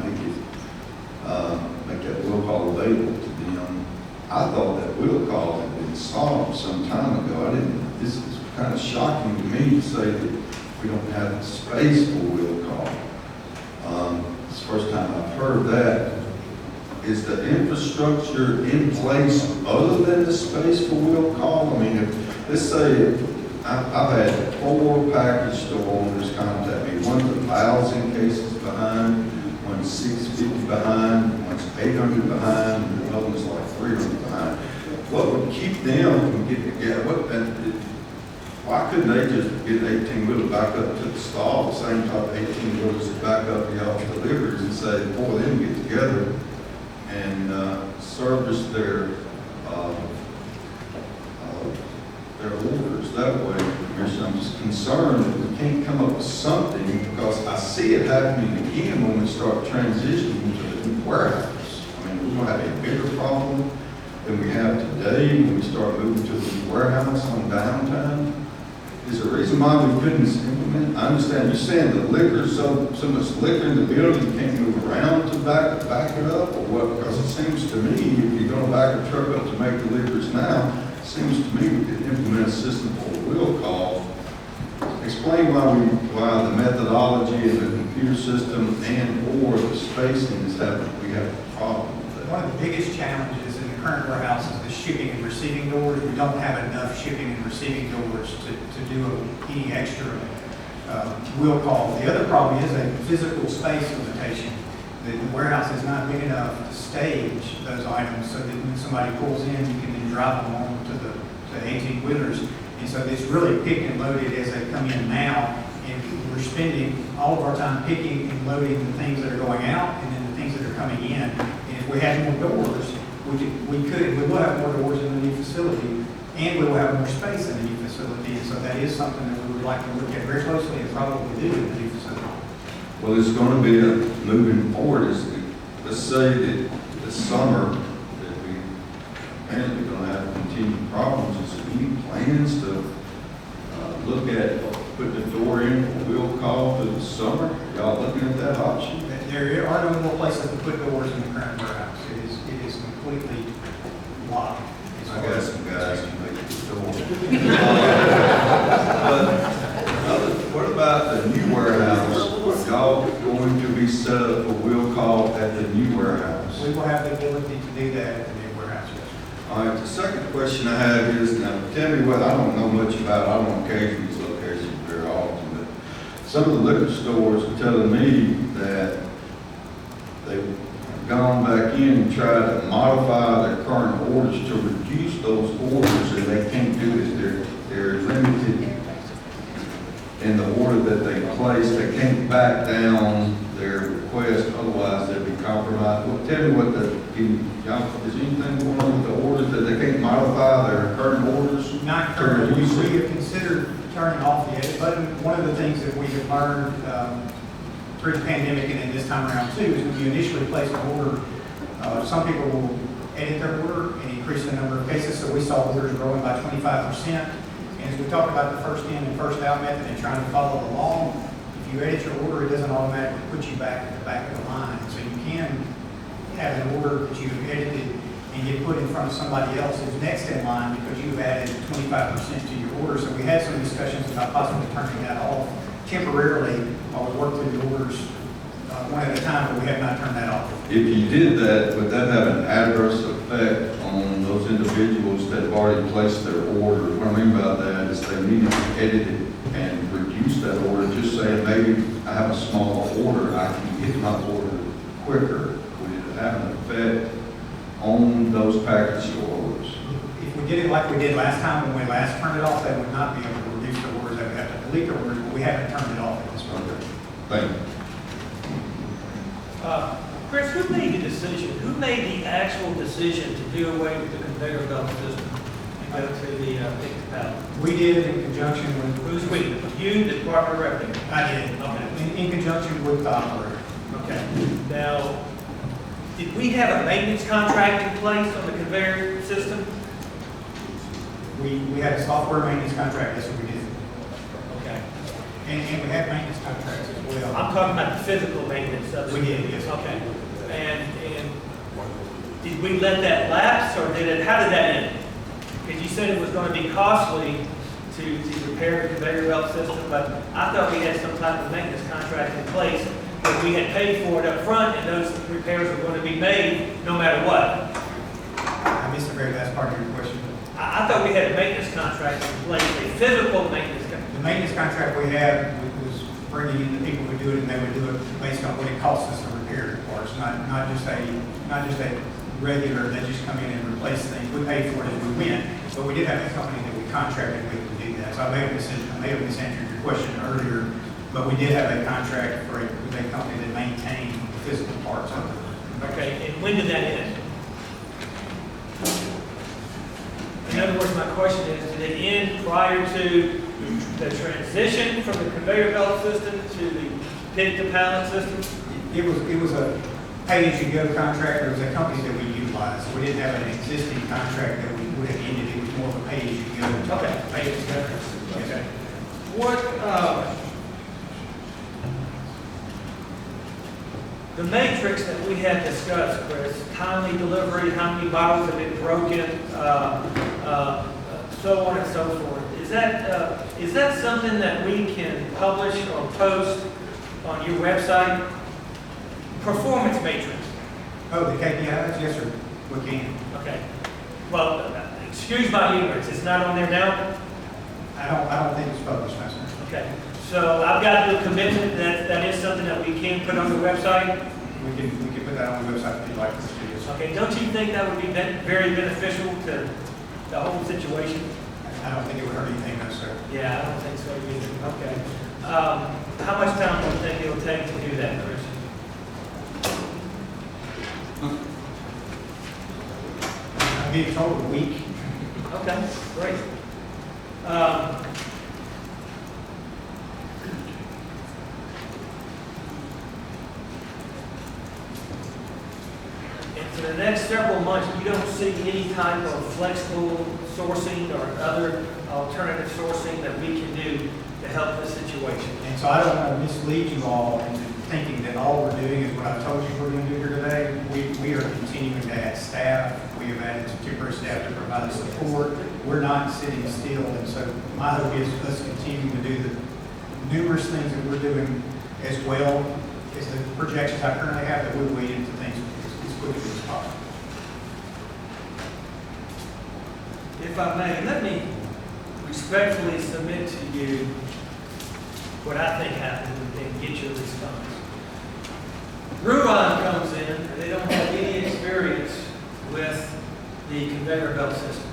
make that will call available to them. I thought that will call had been solved some time ago. This is kind of shocking to me to say that we don't have the space for will call. It's the first time I've heard that. Is the infrastructure in place other than the space for will call? I mean, let's say I've had 4 package store owners contact me. One's 1,000 cases behind, one's 650 behind, one's 800 behind, and another one's like 300 behind. What would keep them from getting together? Why couldn't they just get 18-wheeler back up to the stall, the same type of 18-wheelers that back up to y'all's deliveries, and say, boy, them get together and service their orders that way? Commissioner, I'm just concerned that we can't come up with something, because I see it happening again when we start transitioning to the new warehouse. I mean, we're going to have a bigger problem than we have today when we start moving to the new warehouse on downtime. Is there a reason why we couldn't implement? I understand you're saying the liquor, so much liquor in the building, you can't move around to back it up, or what? Because it seems to me, if you're going to back a truck up to make deliveries now, it seems to me we could implement a system for a will call. Explain why the methodology and the computer system and or the spacing is we have a problem with that. One of the biggest challenges in the current warehouse is the shipping and receiving doors. We don't have enough shipping and receiving doors to do any extra will call. The other problem is a physical space limitation. The warehouse is not big enough to stage those items so that when somebody pulls in, you can then drive them on to the 18-wheelers. And so it's really picked and loaded as they come in now. And we're spending all of our time picking and loading the things that are going out and then the things that are coming in. And if we had more doors, we will have more doors in the new facility, and we will have more space in the new facility. And so that is something that we would like to look at very closely and probably do in the new facility. Well, it's going to be moving forward. Let's say that this summer that we apparently going to have continued problems. Is there any plans to look at putting the door in for will call for the summer? Y'all looking at that option? There are no more places to put doors in the current warehouse. It is completely locked. I got some guys who make the door. But what about the new warehouse? Y'all going to be set up for will call at the new warehouse? We will have the ability to do that at the new warehouse, yes. All right, the second question I have is, now tell me what, I don't know much about, I don't occasionally these locations very often, but some of the liquor stores are telling me that they've gone back in and tried to modify their current orders to reduce those orders, and they can't do it. They're limited in the order that they place. They can't back down their request, otherwise they'll be compromised. Well, tell me what is anything going on with the orders, that they can't modify their current orders? Not currently. We have considered turning off the edit button. One of the things that we have learned through the pandemic and then this time around too is when you initially place an order, some people will edit their order and increase the number of cases. So we saw orders growing by 25%. And as we talked about the first in and first out method and trying to follow along, if you edit your order, it doesn't automatically put you back at the back of the line. So you can have an order that you've edited and get put in front of somebody else who's next in line because you've added 25% to your order. So we had some discussions about possibly turning that off temporarily while we work through the orders one at a time, but we have not turned that off. If you did that, would that have an adverse effect on those individuals that have already placed their order? What I mean by that is they need to edit it and reduce that order, just saying maybe I have a small order, I can get my order quicker. Would it have an effect on those package orders? If we did it like we did last time when we last turned it off, they would not be able to reduce the orders. They would have to delete the orders, but we haven't turned it off at this point. Okay, thank you. Chris, who made the decision? Who made the actual decision to do away with the conveyor belt system? go to the pick the pallet? We did in conjunction with, Who's we? You, the Department of Revenue? I did, Okay. in conjunction with the operator. Okay. Now, did we have a maintenance contract in place on the conveyor system? We had a software maintenance contract, yes, we did. Okay. And we had maintenance contracts as well. I'm talking about the physical maintenance of it. We did, yes. Okay. And did we let that lapse, or how did that end? Because you said it was going to be costly to repair the conveyor belt system, but I thought we had some type of maintenance contract in place, that we had paid for it up front, and those repairs were going to be made no matter what. I missed the very last part of your question. I thought we had a maintenance contract in place, a physical maintenance contract. The maintenance contract we had was bringing in the people who do it, and they would do it based on what it costs us to repair the parts, not just a regular, they just come in and replace things. We paid for it as we went, but we did have a company that we contracted with to do that. So I may have misanswered your question earlier, but we did have a contract with a company that maintained the physical parts of it. Okay, and when did that end? In other words, my question is, did it end prior to the transition from the conveyor belt system to the pick-to-pallet system? It was a pay-as-you-go contract. It was a company that we utilized. We didn't have an existing contract that we would have ended. It was more of a pay-as-you-go. Okay. Pay-as-you-go. Okay. What, the matrix that we had discussed, Chris, timely delivery, how many bottles have been broken, so on and so forth. Is that something that we can publish or post on your website? Performance matrix. Oh, the KPIs? Yes, sir. We can. Okay. Well, excuse my ignorance. It's not on there now? I don't think it's published, no, sir. Okay. So I've got the commitment that that is something that we can put on the website? We can put that on the website if you'd like us to. Yes, sir. Okay, don't you think that would be very beneficial to the whole situation? I don't think it would hurt anything, no, sir. Yeah, I don't think so either. Okay. How much time do you think it'll take to do that, Chris? I'll be told a week. Okay, great. And for the next several months, you don't see any type of flexible sourcing or other alternative sourcing that we can do to help this situation? And so I don't want to mislead you all into thinking that all we're doing is what I told you we're going to do here today. We are continuing to add staff. We have added some temporary staff to provide support. We're not sitting still. And so my hope is us continuing to do the numerous things that we're doing as well as the projections I currently have, that we'll wait into things as quickly as possible. If I may, let me respectfully submit to you what I think happened and get your response. Ruan comes in, they don't have any experience with the conveyor belt system.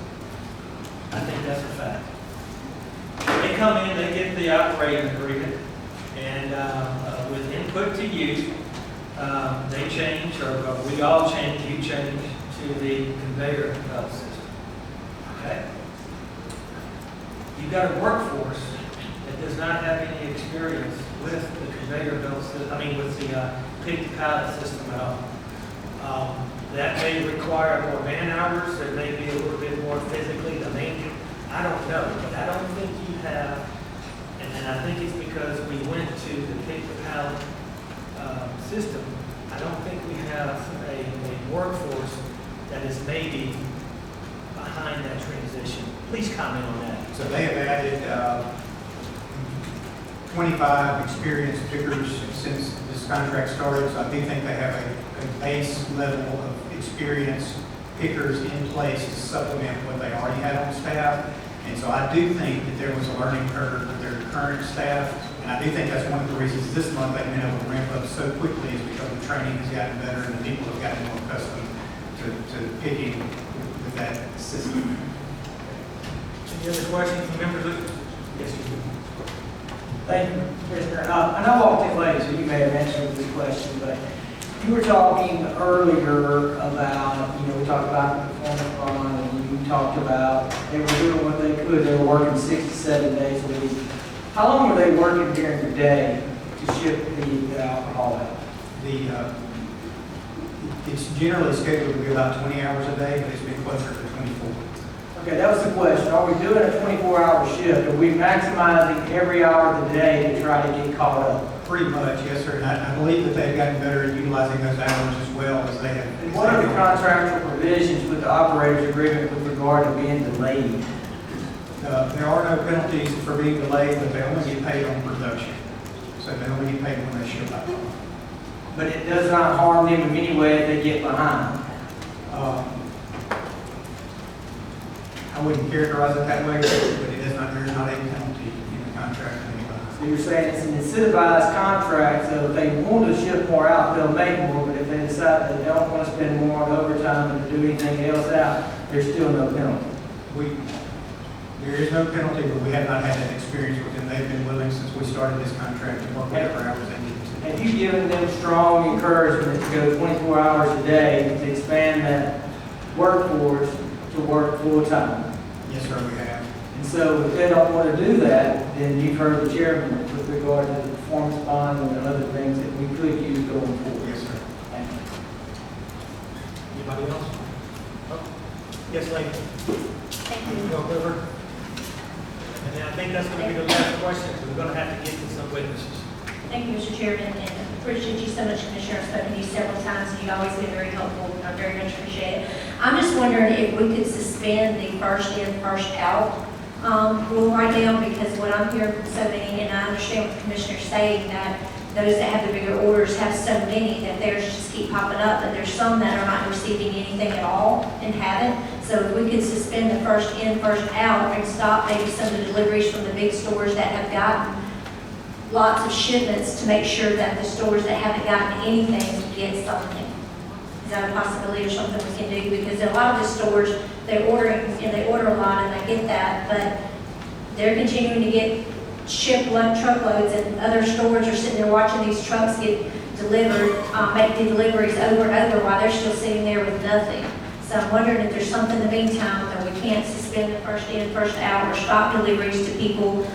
I think that's a fact. They come in, they get the operating agreement, and with input to you, they change, or we all change, you change to the conveyor belt system. Okay? You've got a workforce that does not have any experience with the conveyor belt system, with the pick-to-pallet system at all. That may require more man hours, there may be a little bit more physically demanding. I don't know, but I don't think you have, and I think it's because we went to the pick-to-pallet system. I don't think we have a workforce that is maybe behind that transition. Please comment on that. So they have added 25 experienced pickers since this contract started. So I do think they have a base level of experienced pickers in place to supplement what they already had on staff. And so I do think that there was a learning curve with their current staff. And I do think that's one of the reasons this month they've been able to ramp up so quickly, is because the training has gotten better and the people have gotten more accustomed to picking with that system. Any other questions from members of? Yes, you do. Thank you, Commissioner. I know I walked in late, so you may have answered this question, but you were talking earlier about, we talked about the performance bond, and you talked about, they were doing what they could, they were working 6 to 7 days a week. How long were they working during the day to ship the alcohol out? It's generally scheduled to be about 20 hours a day, but it's been closer to 24. Okay, that was the question. Are we doing a 24-hour shift? Are we maximizing every hour of the day to try to get caught up? Pretty much, yes, sir. And I believe that they've gotten better at utilizing those hours as well as they have. And what are the contractual provisions with the operator's agreement with regard to being delayed? There are no penalties for being delayed, but they only get paid on production. So they only get paid when they ship out. But it does not harm them in any way if they get behind. I wouldn't characterize it that way, but it is not, there is not a penalty in the contract of anybody. So you're saying it's an incentivized contract, so if they want to ship more out, they'll make more, but if they decide they don't want to spend more on overtime and to do anything else out, there's still no penalty. There is no penalty, but we have not had that experience with them. They've been willing since we started this contract to work whatever hours they need to. Have you given them strong encouragement to go 24 hours a day to expand that workforce to work full-time? Yes, sir, we have. And so if they don't want to do that, then you've heard the chairman with regard to the performance bond and the other things that we could use going forward. Yes, sir. Thank you. Anybody else? Yes, lady. Thank you. Go over. And then I think that's going to be the last question, because we're going to have to get to some witnesses. Thank you, Mr. Chairman, and appreciate you so much, Commissioner. I've spoken to you several times, and you've always been very helpful. I very much appreciate it. I'm just wondering if we could suspend the first in, first out rule right now, because what I'm hearing from so many, and I understand what the Commissioner's saying, that those that have the bigger orders have so many that theirs just keep popping up, but there's some that are not receiving anything at all and haven't. So if we could suspend the first in, first out, and stop maybe some of the deliveries from the big stores that have gotten lots of shipments, to make sure that the stores that haven't gotten anything get something. Is that a possibility or something we can do? Because a lot of the stores, they order a lot and they get that, but they're continuing to get truckloads, and other stores are sitting there watching these trucks get delivered, make the deliveries over and over while they're still sitting there with nothing. So I'm wondering if there's something in the meantime that we can't suspend the first in, first out, or stop deliveries to people,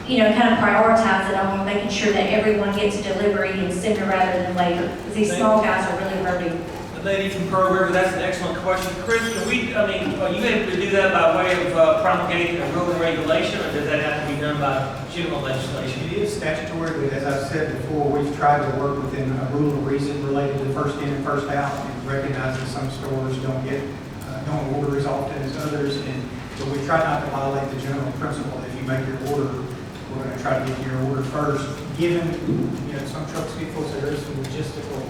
kind of prioritize it on making sure that everyone gets a delivery and sooner rather than later. Because these small guys are really hurting. The lady from Pearl River, that's an excellent question. Chris, are you able to do that by way of promulgating a rule and regulation, or does that have to be done by general legislation? It is statutory, but as I've said before, we've tried to work within a rule of reason related to first in and first out, and recognize that some stores don't order as often as others, but we try not to violate the general principle that if you make your order, we're going to try to get your order first. Given, some trucks get full, so there is some logistical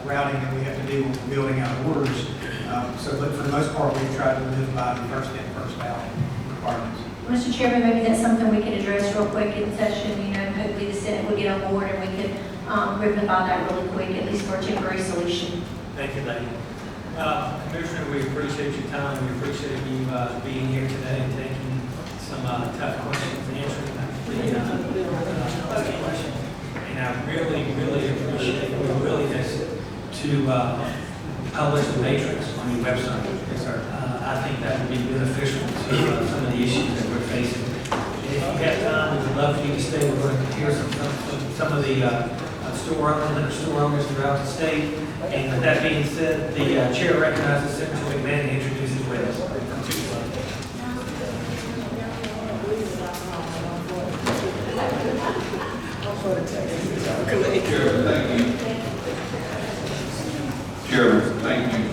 routing that we have to do when we're building out orders. But for the most part, we've tried to live by the first in, first out requirements. Mr. Chairman, maybe that's something we can address real quick in session, hopefully the Senate will get on board and we could rectify that really quick, at least for a temporary solution. Thank you, lady. Commissioner, we appreciate your time. We appreciate you being here today and taking some tough questions and answering the questions. And I really, really appreciate your willingness to publish the matrix on your website. Yes, sir. I think that would be beneficial to some of the issues that we're facing. If you have time, we would love for you to stay. We're going to hear some of the store owners throughout the state. And with that being said, the chair recognizes Secretary McMahon and introduces witnesses. Chairman, thank you. Chairman, thank you.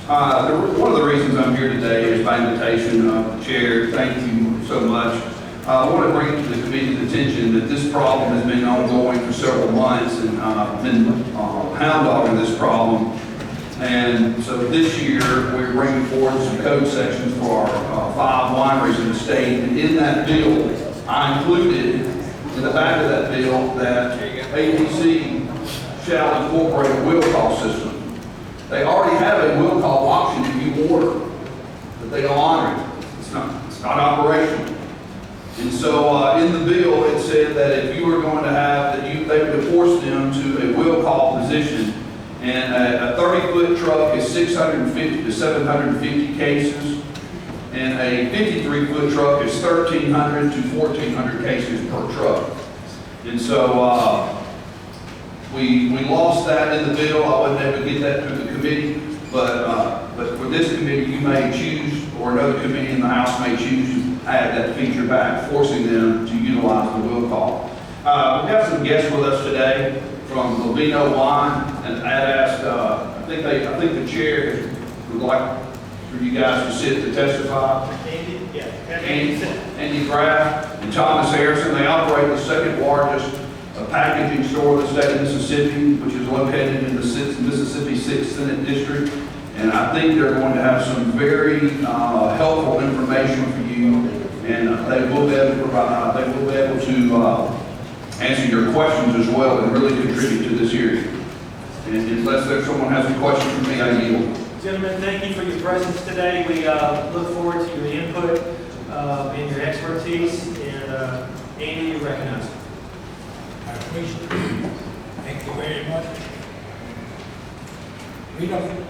One of the reasons I'm here today is by invitation of the chair. Thank you so much. I want to bring it to the committee's attention that this problem has been ongoing for several months, and I've been hound dogging this problem. And so this year, we're bringing forward some code sections for our 5 wineries in the state. And in that bill, I included in the back of that bill that ABC shall incorporate a will call system. They already have a will call option if you order, but they don't honor it. It's not operational. And so in the bill, it said that if you were going to have, they would force them to a will call position, And a 30-foot truck is 650 to 750 cases. And a 53-foot truck is 1,300 to 1,400 cases per truck. And so we lost that in the bill. I wasn't able to get that to the committee, but for this committee, you may choose, or another committee in the House may choose to add that feature back, forcing them to utilize the will call. We have some guests with us today from Lavino Wine, and I'd asked, I think the chair would like for you guys to sit to testify. Andy Graff and Thomas Harrison. They operate the second largest packaging store in the state of Mississippi, which is located in the Mississippi 6th Senate District. And I think they're going to have some very helpful information for you, and they will be able to provide, they will be able to answer your questions as well and really contribute to this hearing. And unless there's someone has a question for me, I yield. Gentlemen, thank you for your presence today. We look forward to your input and your expertise. And Andy, you recognize. I appreciate it. Thank you very much. We don't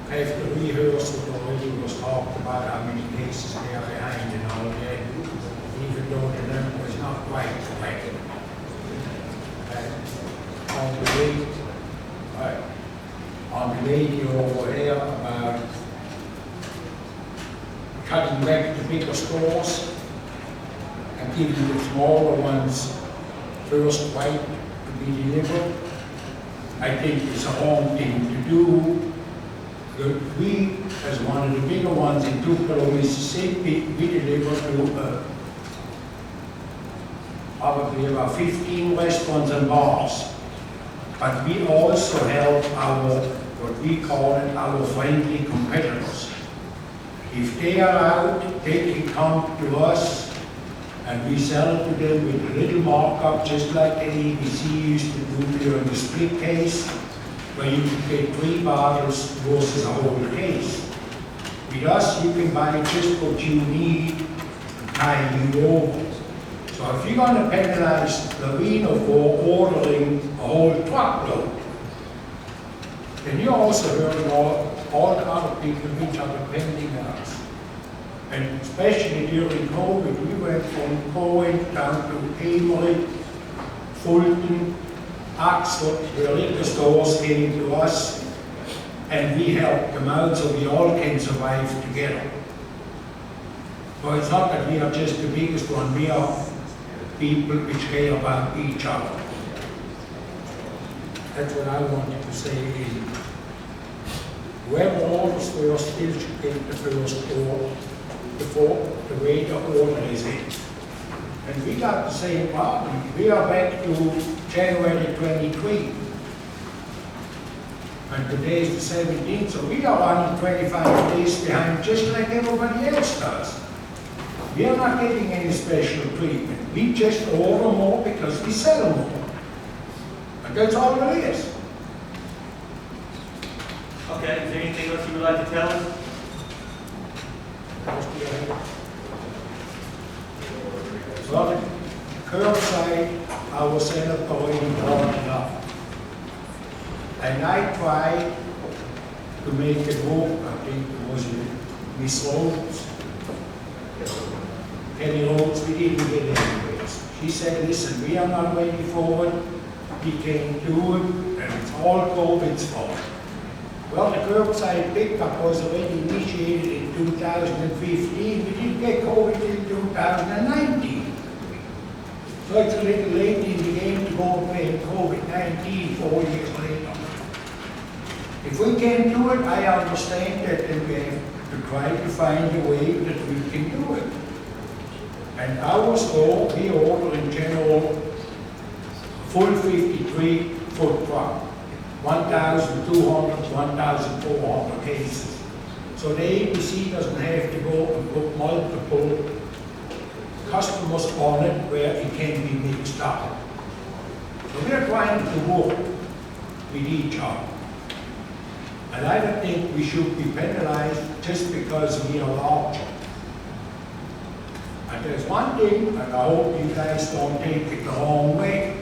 have to rehearse what already was talked about, how many cases they are behind and all that, even though the number is not quite correct. On the radio over here about cutting back the bigger stores and giving the smaller ones first right to be delivered. I think it's a wrong thing to do. We, as one of the bigger ones in Tupelo, Mississippi, we deliver to probably about 15 restaurants and bars. But we also help our, what we call it, our friendly competitors. If they are out, they can come to us and we sell it to them with a little markup, just like the ABC used to do during the split case, where you can get 3 bottles versus a whole case. With us, you can buy just what you need to tie you over. So if you're going to penalize Lavino for ordering a whole truckload, then you're also hurting all the other people which are depending on us. And especially during COVID, we went from Cohen down to Amory, Fulton, Oxford, where liquor stores came to us, and we helped them out so we all can survive together. So it's not that we are just the biggest one, we are people which care about each other. That's what I wanted to say. Whoever orders first still should get the first order before the way the order is in. And we got the same problem. We are back to January 23. And today is the 17th, so we are running 25 days behind just like everybody else does. We are not getting any special treatment. We just order more because we sell more. And that's all it is. Okay, is there anything else you would like to tell us? Well, curbside, our senator already brought it up. And I tried to make it work. I think it was Miss Rhodes. Penny Rhodes, we didn't get it anyways. She said, listen, we are not ready for it. We can't do it, and it's all COVID's fault. Well, the curbside pickup was already initiated in 2015. We didn't get COVID in 2019. So it's a little late in the game to go and play COVID-19 4 years later. If we can't do it, I understand that then we have to try to find a way that we can do it. And our store, we order in general full 53-foot truck, 1,200, 1,400 cases. So the ABC doesn't have to go and put multiple customers on it where it can be mixed up. So we're trying to work with each other. And I don't think we should be penalized just because we are larger. And there's one thing, and I hope you guys don't take it the wrong way.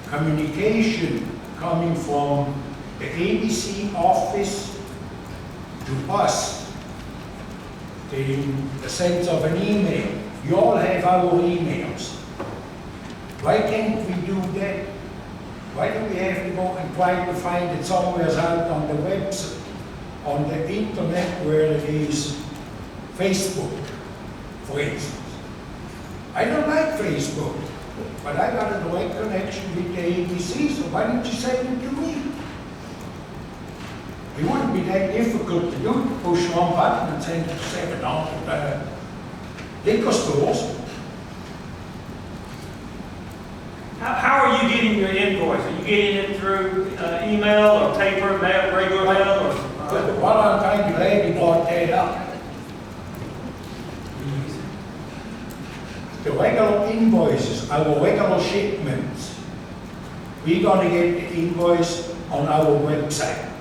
Communication coming from the ABC office to us in the sense of an email. You all have our emails. Why can't we do that? Why do we have to go and try to find it somewhere out on the website, on the internet where it is Facebook, for instance? I don't like Facebook, but I got a direct connection with the ABC, so why don't you send it to me? It wouldn't be that difficult to do, to push one button and send it to 700 liquor stores. How are you getting your invoice? Are you getting it through email or paper, mail, regular mail, or? But what I'm trying to lay brought that up. The regular invoices, our regular shipments, we're gonna get the invoice on our website.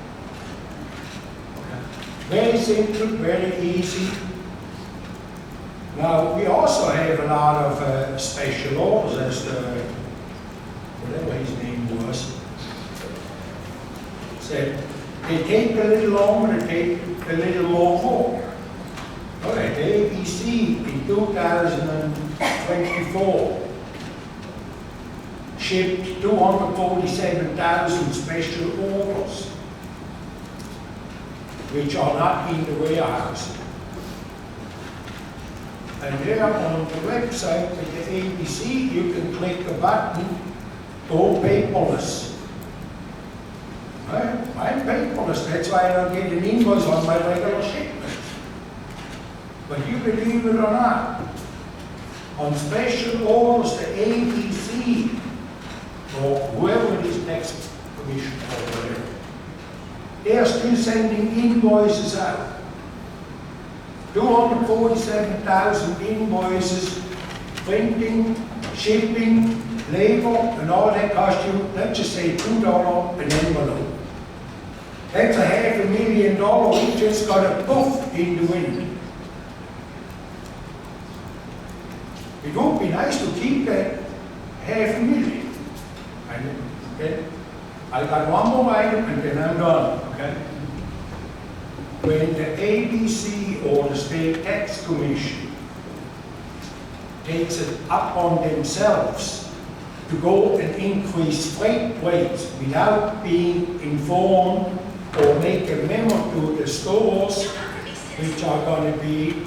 Very simple, very easy. Now, we also have a lot of special orders, as the, whatever his name was, said, they take a little longer, they take a little more. All right, the ABC in 2024 shipped 247,000 special orders, which are not in the warehouse. And there on the website of the ABC, you can click a button, go paperless. Right? I'm paperless, that's why I don't get an invoice on my regular shipment. But you believe it or not, on special orders, the ABC, or whoever it is next commission or whatever, they are still sending invoices out. 247,000 invoices, printing, shipping, labor, and all that cost you, let's just say $2 an envelope. That's $500,000 we just got a poof in the wind. It would be nice to keep that $500,000. And then I got one more item and then I'm done, okay? When the ABC or the State Tax Commission takes it upon themselves to go and increase freight rates without being informed or make a memo to the stores, which are going to be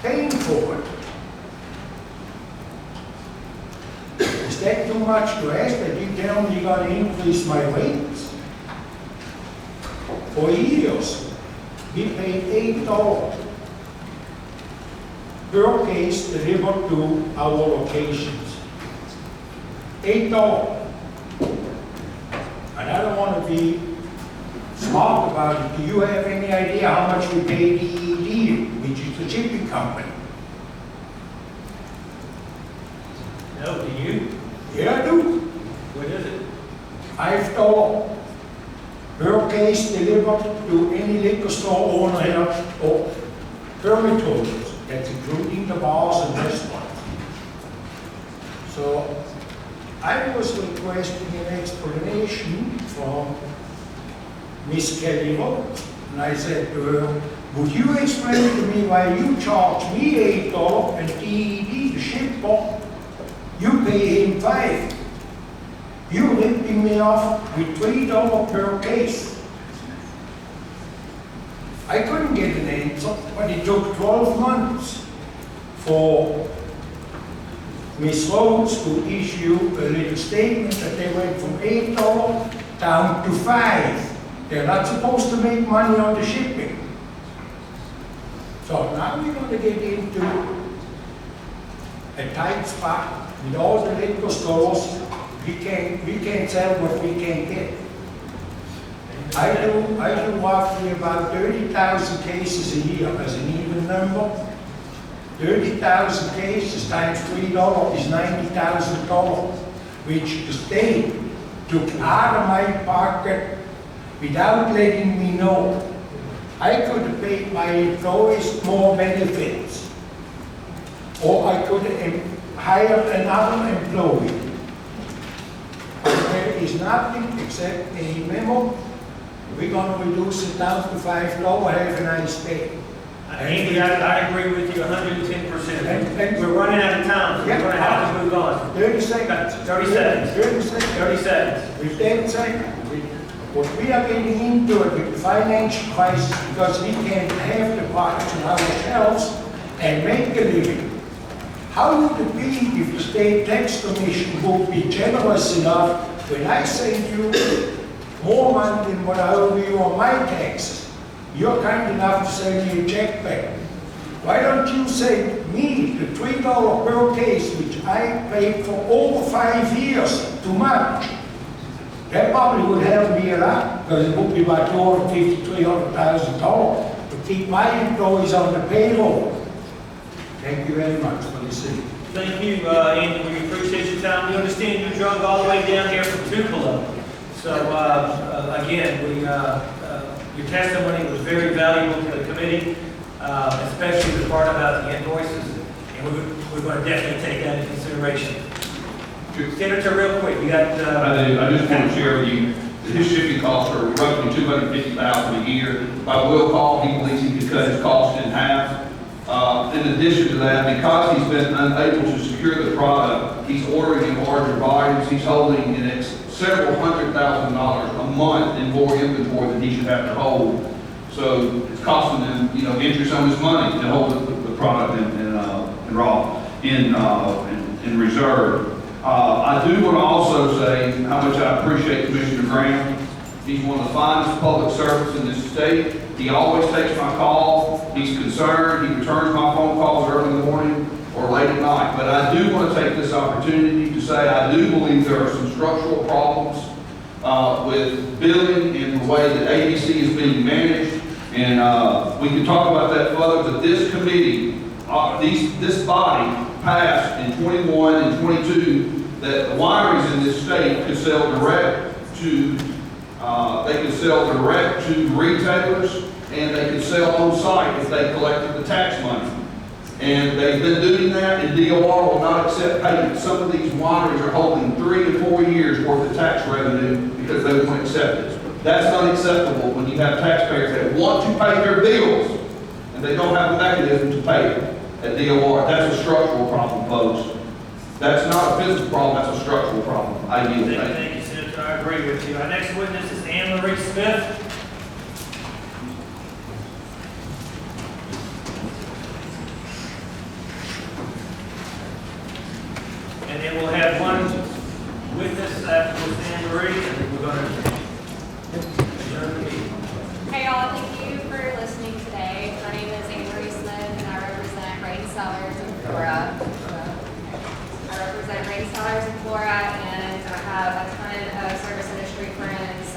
paying for it. Is that too much to ask that you tell me you're going to increase my rates? For years, we paid $8 per case delivered to our locations. $8. And I don't want to be smart about it. Do you have any idea how much we pay DED, which is the shipping company? No, do you? Yeah, I do. What is it? $5 per case delivered to any liquor store owner here or permit holders. That's including the bars and restaurants. So I was requesting an explanation from Miss Kelly Roberts. And I said to her, would you explain to me why you charge me $8 and DED, the shipper, you pay him $5? You're ripping me off with $3 per case. I couldn't get an answer, but it took 12 months for Ms. Rhodes to issue a little statement that they went from $8 down to $5. They're not supposed to make money on the shipping. So now we're going to get into a tight spot with all the liquor stores. We can't sell what we can't get. I do roughly about 30,000 cases a year as an even number. 30,000 cases times $3 is $90,000, which the state took out of my pocket without letting me know. I could have paid my employees more benefits, or I could have hired another employee. There is nothing except a memo. We're gonna reduce it down to $5, have a nice day. Andy, I agree with you 110%. And- We're running out of time, so we're gonna have to move on. 30 seconds. 30 seconds. 30 seconds. 30 seconds. With 10 seconds. What we are getting into it with the financial crisis, because we can't have the products on our shelves and make a living. How would it be if the state tax commission would be generous enough when I send you more money than what I owe you on my taxes? You're kind enough to send me a check back. Why don't you send me the $3 per case, which I paid for over 5 years, too much? That probably would help me a lot, because it would be about $250,000, $300,000 to keep my employees on the payroll. Thank you very much for listening. Thank you, Andy, we appreciate your time. We understand you drove all the way down here from Tupelo. So, again, your testimony was very valuable to the committee, especially the part about the invoices, and we're going to definitely take that into consideration. Senator, real quick, you got... I do. I just want to share with you that his shipping costs are roughly $250,000 a year. By will call, he believes he could cut his cost in half. In addition to that, because he's been unable to secure the product, he's ordering in larger volumes. He's holding in several $100,000 a month in more inventory than he should have to hold. So it's costing him, interest on his money to hold the product in reserve. I do want to also say how much I appreciate Commissioner Graham. He's one of the finest public servants in this state. He always takes my call. He's concerned. He returns my phone calls early in the morning or late at night. But I do want to take this opportunity to say I do believe there are some structural problems with billing and the way that ABC is being managed. And we can talk about that further, but this committee, this body passed in 21 and 22 that the wineries in this state could sell direct to retailers, and they could sell on site if they collected the tax money. And they've been doing that, and DOR will not accept payment. Some of these wineries are holding 3 to 4 years worth of tax revenue because they won't accept it. That's unacceptable when you have taxpayers that want to pay their bills, and they don't have a mechanism to pay it at DOR. That's a structural problem, folks. That's not a physical problem, that's a structural problem. I yield. Thank you, Senator. I agree with you. Our next witness is Anne Marie Smith. And then we'll have one witness after Ms. Anne Marie, and then we're going to adjourn the meeting. Hey y'all, thank you for listening today. My name is Anne Marie Smith and I represent Rain Cellars in Flora. I represent Rain Cellars in Flora, and I have a ton of service industry friends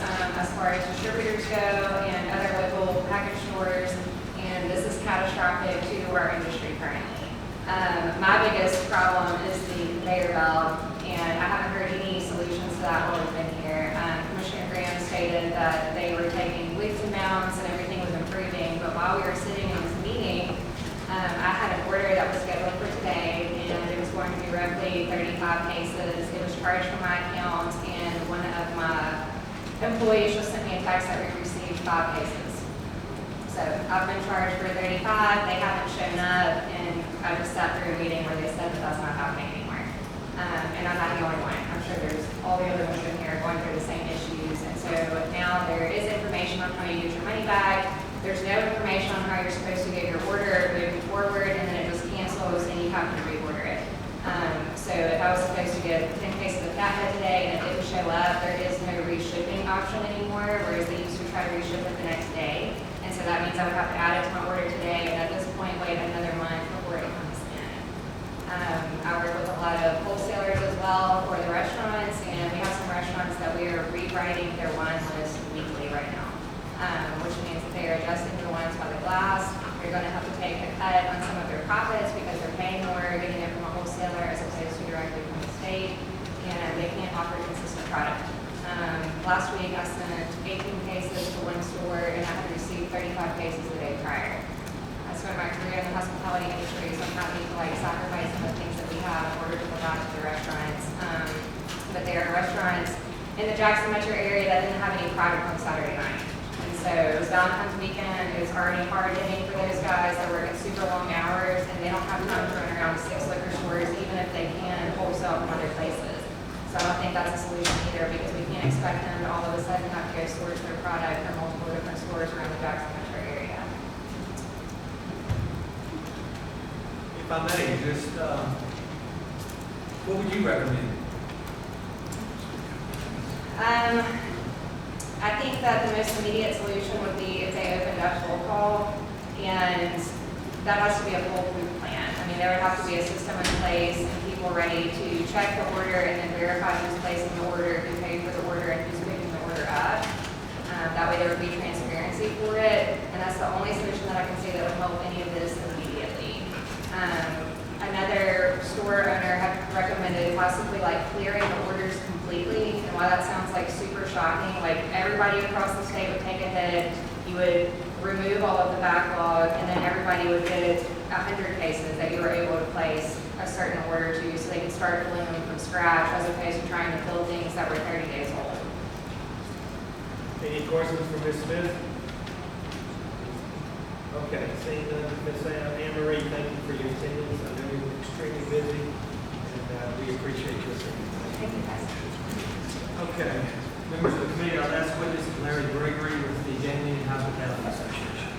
as far as distributors go and other local package stores, and this is catastrophic to our industry currently. My biggest problem is the conveyor belt, and I haven't heard any solutions to that while we've been here. Commissioner Graham stated that they were taking leaps and bounds and everything was improving, but while we were sitting in this meeting, I had an order that was scheduled for today, and it was going to be roughly 35 cases. It was charged from my account, and one of my employees just sent me a text that we received 5 cases. So I've been charged for 35, they haven't shown up, and I just sat through a meeting where they said that that's not happening anymore. And I'm not the only one. I'm sure there's all the other ones in here going through the same issues. And so now there is information on how you get your money back. There's no information on how you're supposed to get your order moving forward, and then it just cancels and you have to reorder it. So if I was supposed to get 10 cases of fathead today and it didn't show up, there is no reshipping option anymore, whereas they used to try to reship it the next day. And so that means I would have to add it to my order today, and at this point wait another month before it comes in. I work with a lot of wholesalers as well for the restaurants, and we have some restaurants that we are rewriting their wine list weekly right now, which means that they are adjusting their wines by the glass. They're going to have to take a cut on some of their profits because they're paying more getting it from a wholesaler as opposed to directly from the state, and they can't offer consistent product. Last week I sent 18 cases to one store, and I had received 35 cases the day prior. I spent my career in the hospitality industry, so I'm happy to sacrifice some of the things that we have in order to provide to the restaurants. But there are restaurants in the Jackson metro area that didn't have any traffic on Saturday night. And so it was Valentine's weekend, it was already hard hitting for those guys. They're working super long hours and they don't have time to run around to 6 liquor stores, even if they can wholesale from other places. So I don't think that's a solution either, because we can't expect them to all of a sudden have to go source their product from multiple different stores around the Jackson metro area. If I may, just, what would you recommend? I think that the most immediate solution would be if they opened up roll call, and that has to be a foolproof plan. I mean, there would have to be a system in place and people ready to check the order and then verify who's placing the order, who paid for the order, and who's picking the order up. That way there would be transparency for it, and that's the only solution that I can see that would help any of this immediately. Another store owner had recommended possibly like clearing the orders completely, and while that sounds like super shocking, like everybody across the state would take a hit, you would remove all of the backlog, and then everybody would get 100 cases that you were able to place a certain order to, so they could start filling them from scratch, as opposed to trying to fill things that were 30 days old. Any questions for Ms. Smith? Okay, seeing none, Ms. Anne Marie, thank you for your attendance. I know you're extremely busy, and we appreciate your attendance. Thank you, guys. Okay, members of the committee, our last witness is Larry Gregory with the Gaming and Hospitality Association.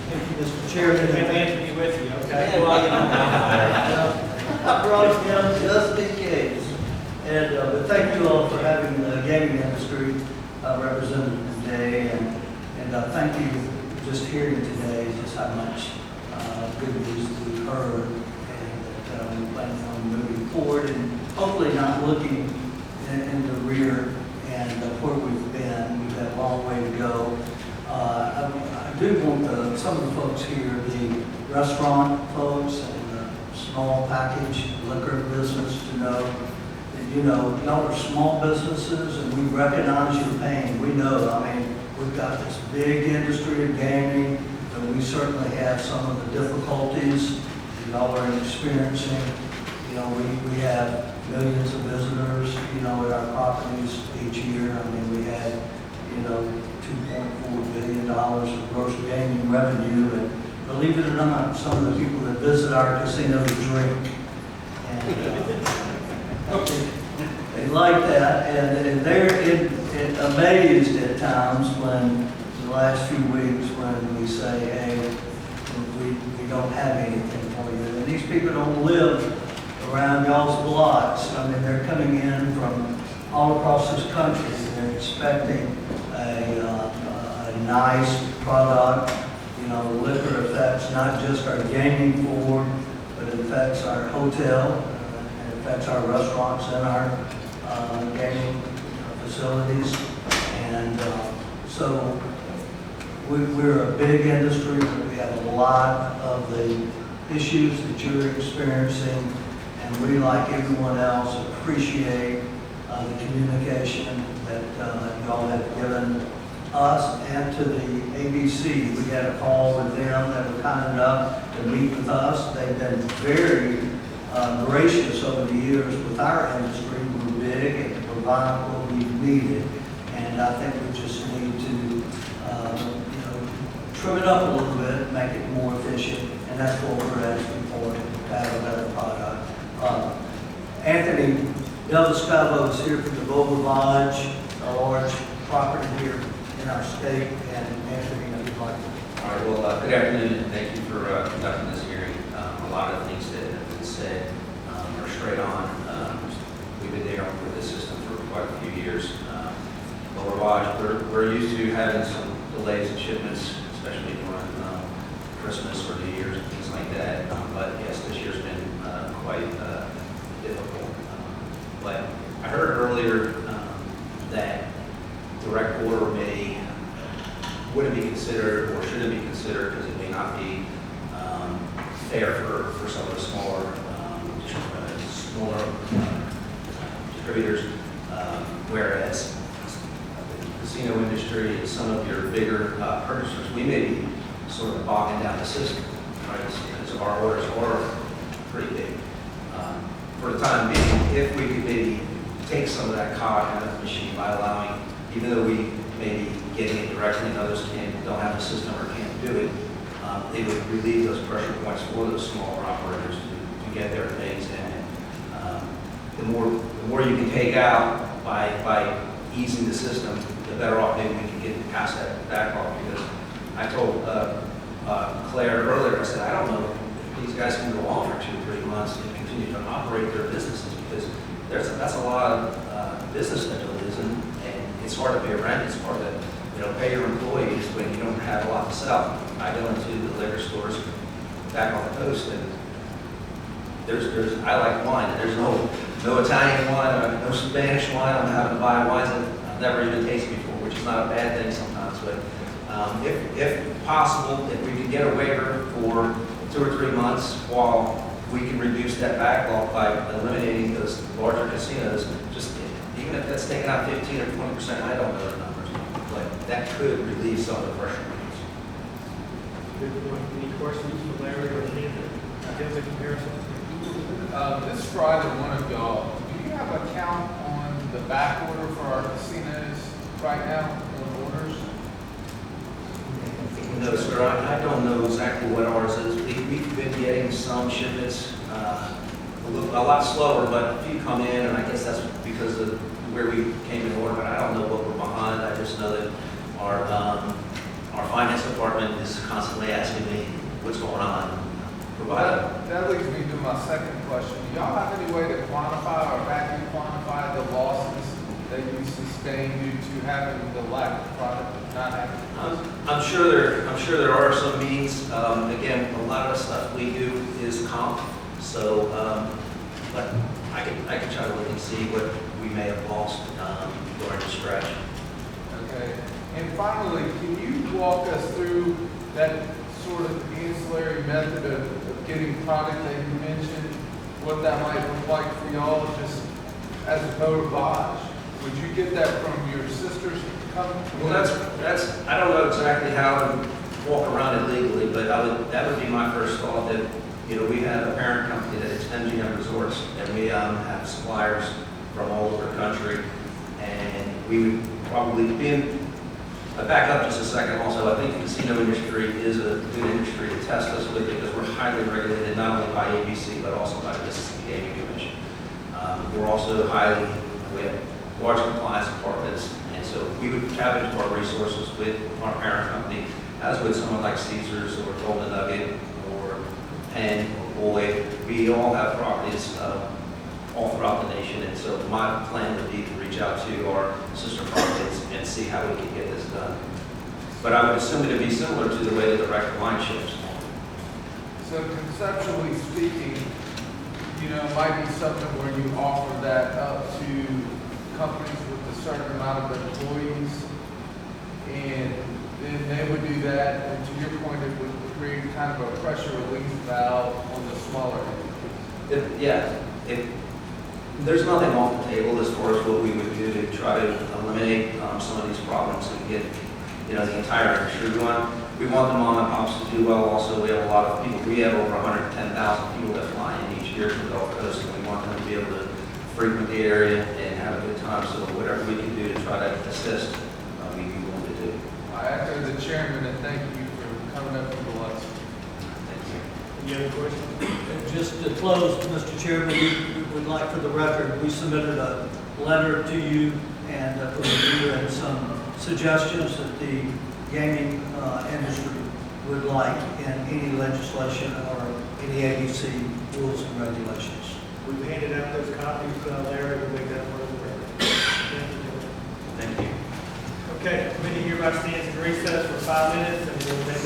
Thank you, Mr. Chairman. We have Anthony with you, okay? I brought it down just in case. And, but thank you all for having the gaming industry represented today. And thank you just hearing today just how much good news we've heard. And that we plan on moving forward and hopefully not looking in the rear and where we've been. We've got a long way to go. I do want some of the folks here, the restaurant folks and the small package liquor business to know that, you know, y'all are small businesses and we recognize your pain. We know, I mean, we've got this big industry of gaming and we certainly have some of the difficulties that y'all are experiencing. You know, we have millions of visitors, you know, at our properties each year. I mean, we had, you know, $2.4 billion of gross gaming revenue, and believe it or not, some of the people that visit our casino drink, and they like that, and they're amazed at times when the last few weeks when we say, hey, we don't have anything for you, and these people don't live around y'all's blocks. I mean, they're coming in from all across this country, and they're expecting a nice product. You know, liquor affects not just our gaming floor, but it affects our hotel, it affects our restaurants and our gaming facilities. And so we're a big industry. We have a lot of the issues that you're experiencing, and we, like everyone else, appreciate the communication that y'all have given us and to the ABC. We had a call with them that were kind enough to meet with us. They've been very gracious over the years with our industry. We're big and to provide what we've needed. And I think we just need to, you know, trim it up a little bit, make it more efficient. And that's what we're asking for, to have a better product. Anthony Delvescavo is here from the Boulder Lodge, a large property here in our state, and Anthony, if you'd like to. All right, well, good afternoon, and thank you for conducting this hearing. A lot of things that have been said are straight on. We've been there with this system for quite a few years. Boulder Lodge, we're used to having some delays in shipments, especially during Christmas or New Year's and things like that. But yes, this year's been quite difficult. But I heard earlier that direct order wouldn't be considered or shouldn't be considered because it may not be fair for some of the smaller distributors, whereas the casino industry and some of your bigger purchasers, we may be sort of bogging down the system, right? Because our orders are pretty big. for the time being, if we could maybe take some of that cog out of the machine by allowing, even though we may be getting it directly and others don't have the system or can't do it, it would relieve those pressure points for those smaller operators to get their things in. The more you can take out by easing the system, the better off maybe we can get past that backlog. Because I told Claire earlier, I said, I don't know if these guys can go on for 2 or 3 months and continue to operate their businesses, because that's a lot of business that there is, and it's hard to pay rent, it's hard to pay your employees when you don't have a lot to sell. I go into the liquor stores back on the coast, and I like wine, and there's no Italian wine, no Spanish wine. I'm having to buy wines that I've never even tasted before, which is not a bad thing sometimes. But if possible, if we could get a waiver for 2 or 3 months while we can reduce that backlog by eliminating those larger casinos, just even if that's taking out 15 or 20%, I don't know the numbers, but that could relieve some of the pressure points. Any questions for Larry or Nathan? Ideas of comparison? This Friday, one of y'all, do you have a count on the back order for our casinos right now, on orders? No, sir, I don't know exactly what ours is. We've been getting some shipments a lot slower, but a few come in, and I guess that's because of where we came in order, but I don't know what we're behind. I just know that our finance department is constantly asking me what's going on. That leads me to my second question. Do y'all have any way to quantify or vacuum quantify the losses that you sustain due to having the lack of product, not having? I'm sure there are some means. Again, a lot of the stuff we do is comp, so but I can try to look and see what we may have lost during the stretch. Okay. And finally, can you walk us through that sort of ancillary method of getting product that you mentioned, what that might look like for y'all, just as a total bodge? Would you get that from your sisters company? Well, that's I don't know exactly how to walk around it legally, but that would be my first thought. That we have a parent company that is MGM Resorts, and we have suppliers from all over the country, and we would probably be. Back up just a second also, I think the casino industry is a good industry to test us with because we're highly regulated not only by ABC but also by the Mississippi Gaming Commission. We have large compliance departments, and so we would tap into our resources with our parent company, as with someone like Caesars or Golden Nugget or Penn or Boyd. We all have properties all throughout the nation, and so my plan would be to reach out to our sister properties and see how we can get this done. But I would assume it would be similar to the way that the record line ships. So conceptually speaking, it might be something where you offer that up to companies with a certain amount of employees, and then they would do that, and to your point, it would create kind of a pressure relief valve on the smaller entities. There's nothing off the table as far as what we would do to try to eliminate some of these problems and get the entire industry going. We want the mom and pops to do well. Also, we have a lot of people. We have over 110,000 people that fly in each year to the Gulf Coast, and we want them to be able to frequent the area and have a good time. So whatever we can do to try to assist, we'd be willing to do. I echo the chairman and thank you for coming up with the lesson. Thank you. Any other questions? Just to close, Mr. Chairman, we would like for the record, we submitted a letter to you and for review and some suggestions that the gaming industry would like in any legislation or any ABC rules and regulations. We've handed out those copies, Larry, to make that part of the record. Thank you. Okay, committee hereby stands in recess for 5 minutes, and we'll take